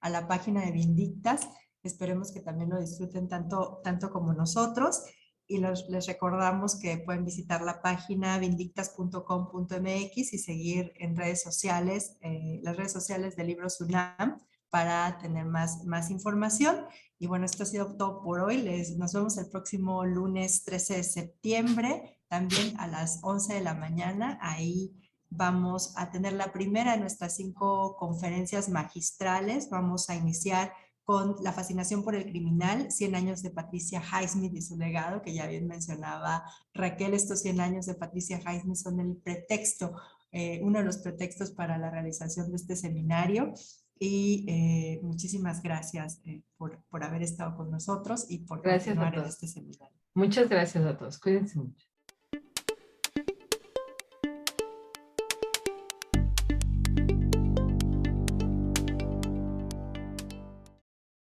a la página de Vindictas. Esperemos que también lo disfruten tanto como nosotros. Y les recordamos que pueden visitar la página vindictas.com.mx y seguir en redes sociales, las redes sociales de Libros UNAM para tener más información. Y bueno, esto ha sido todo por hoy. Nos vemos el próximo lunes 13 de septiembre, también a las 11 de la mañana. Ahí vamos a tener la primera de nuestras 5 conferencias magistrales. Vamos a iniciar con La fascinación por el criminal, 100 años de Patricia Highsmith y su legado, que ya bien mencionaba Raquel. Estos 100 años de Patricia Highsmith son el pretexto, uno de los pretextos para la realización de este seminario. Y muchísimas gracias por haber estado con nosotros y por continuar en este seminario.
Muchas gracias a todos. Cuídense mucho.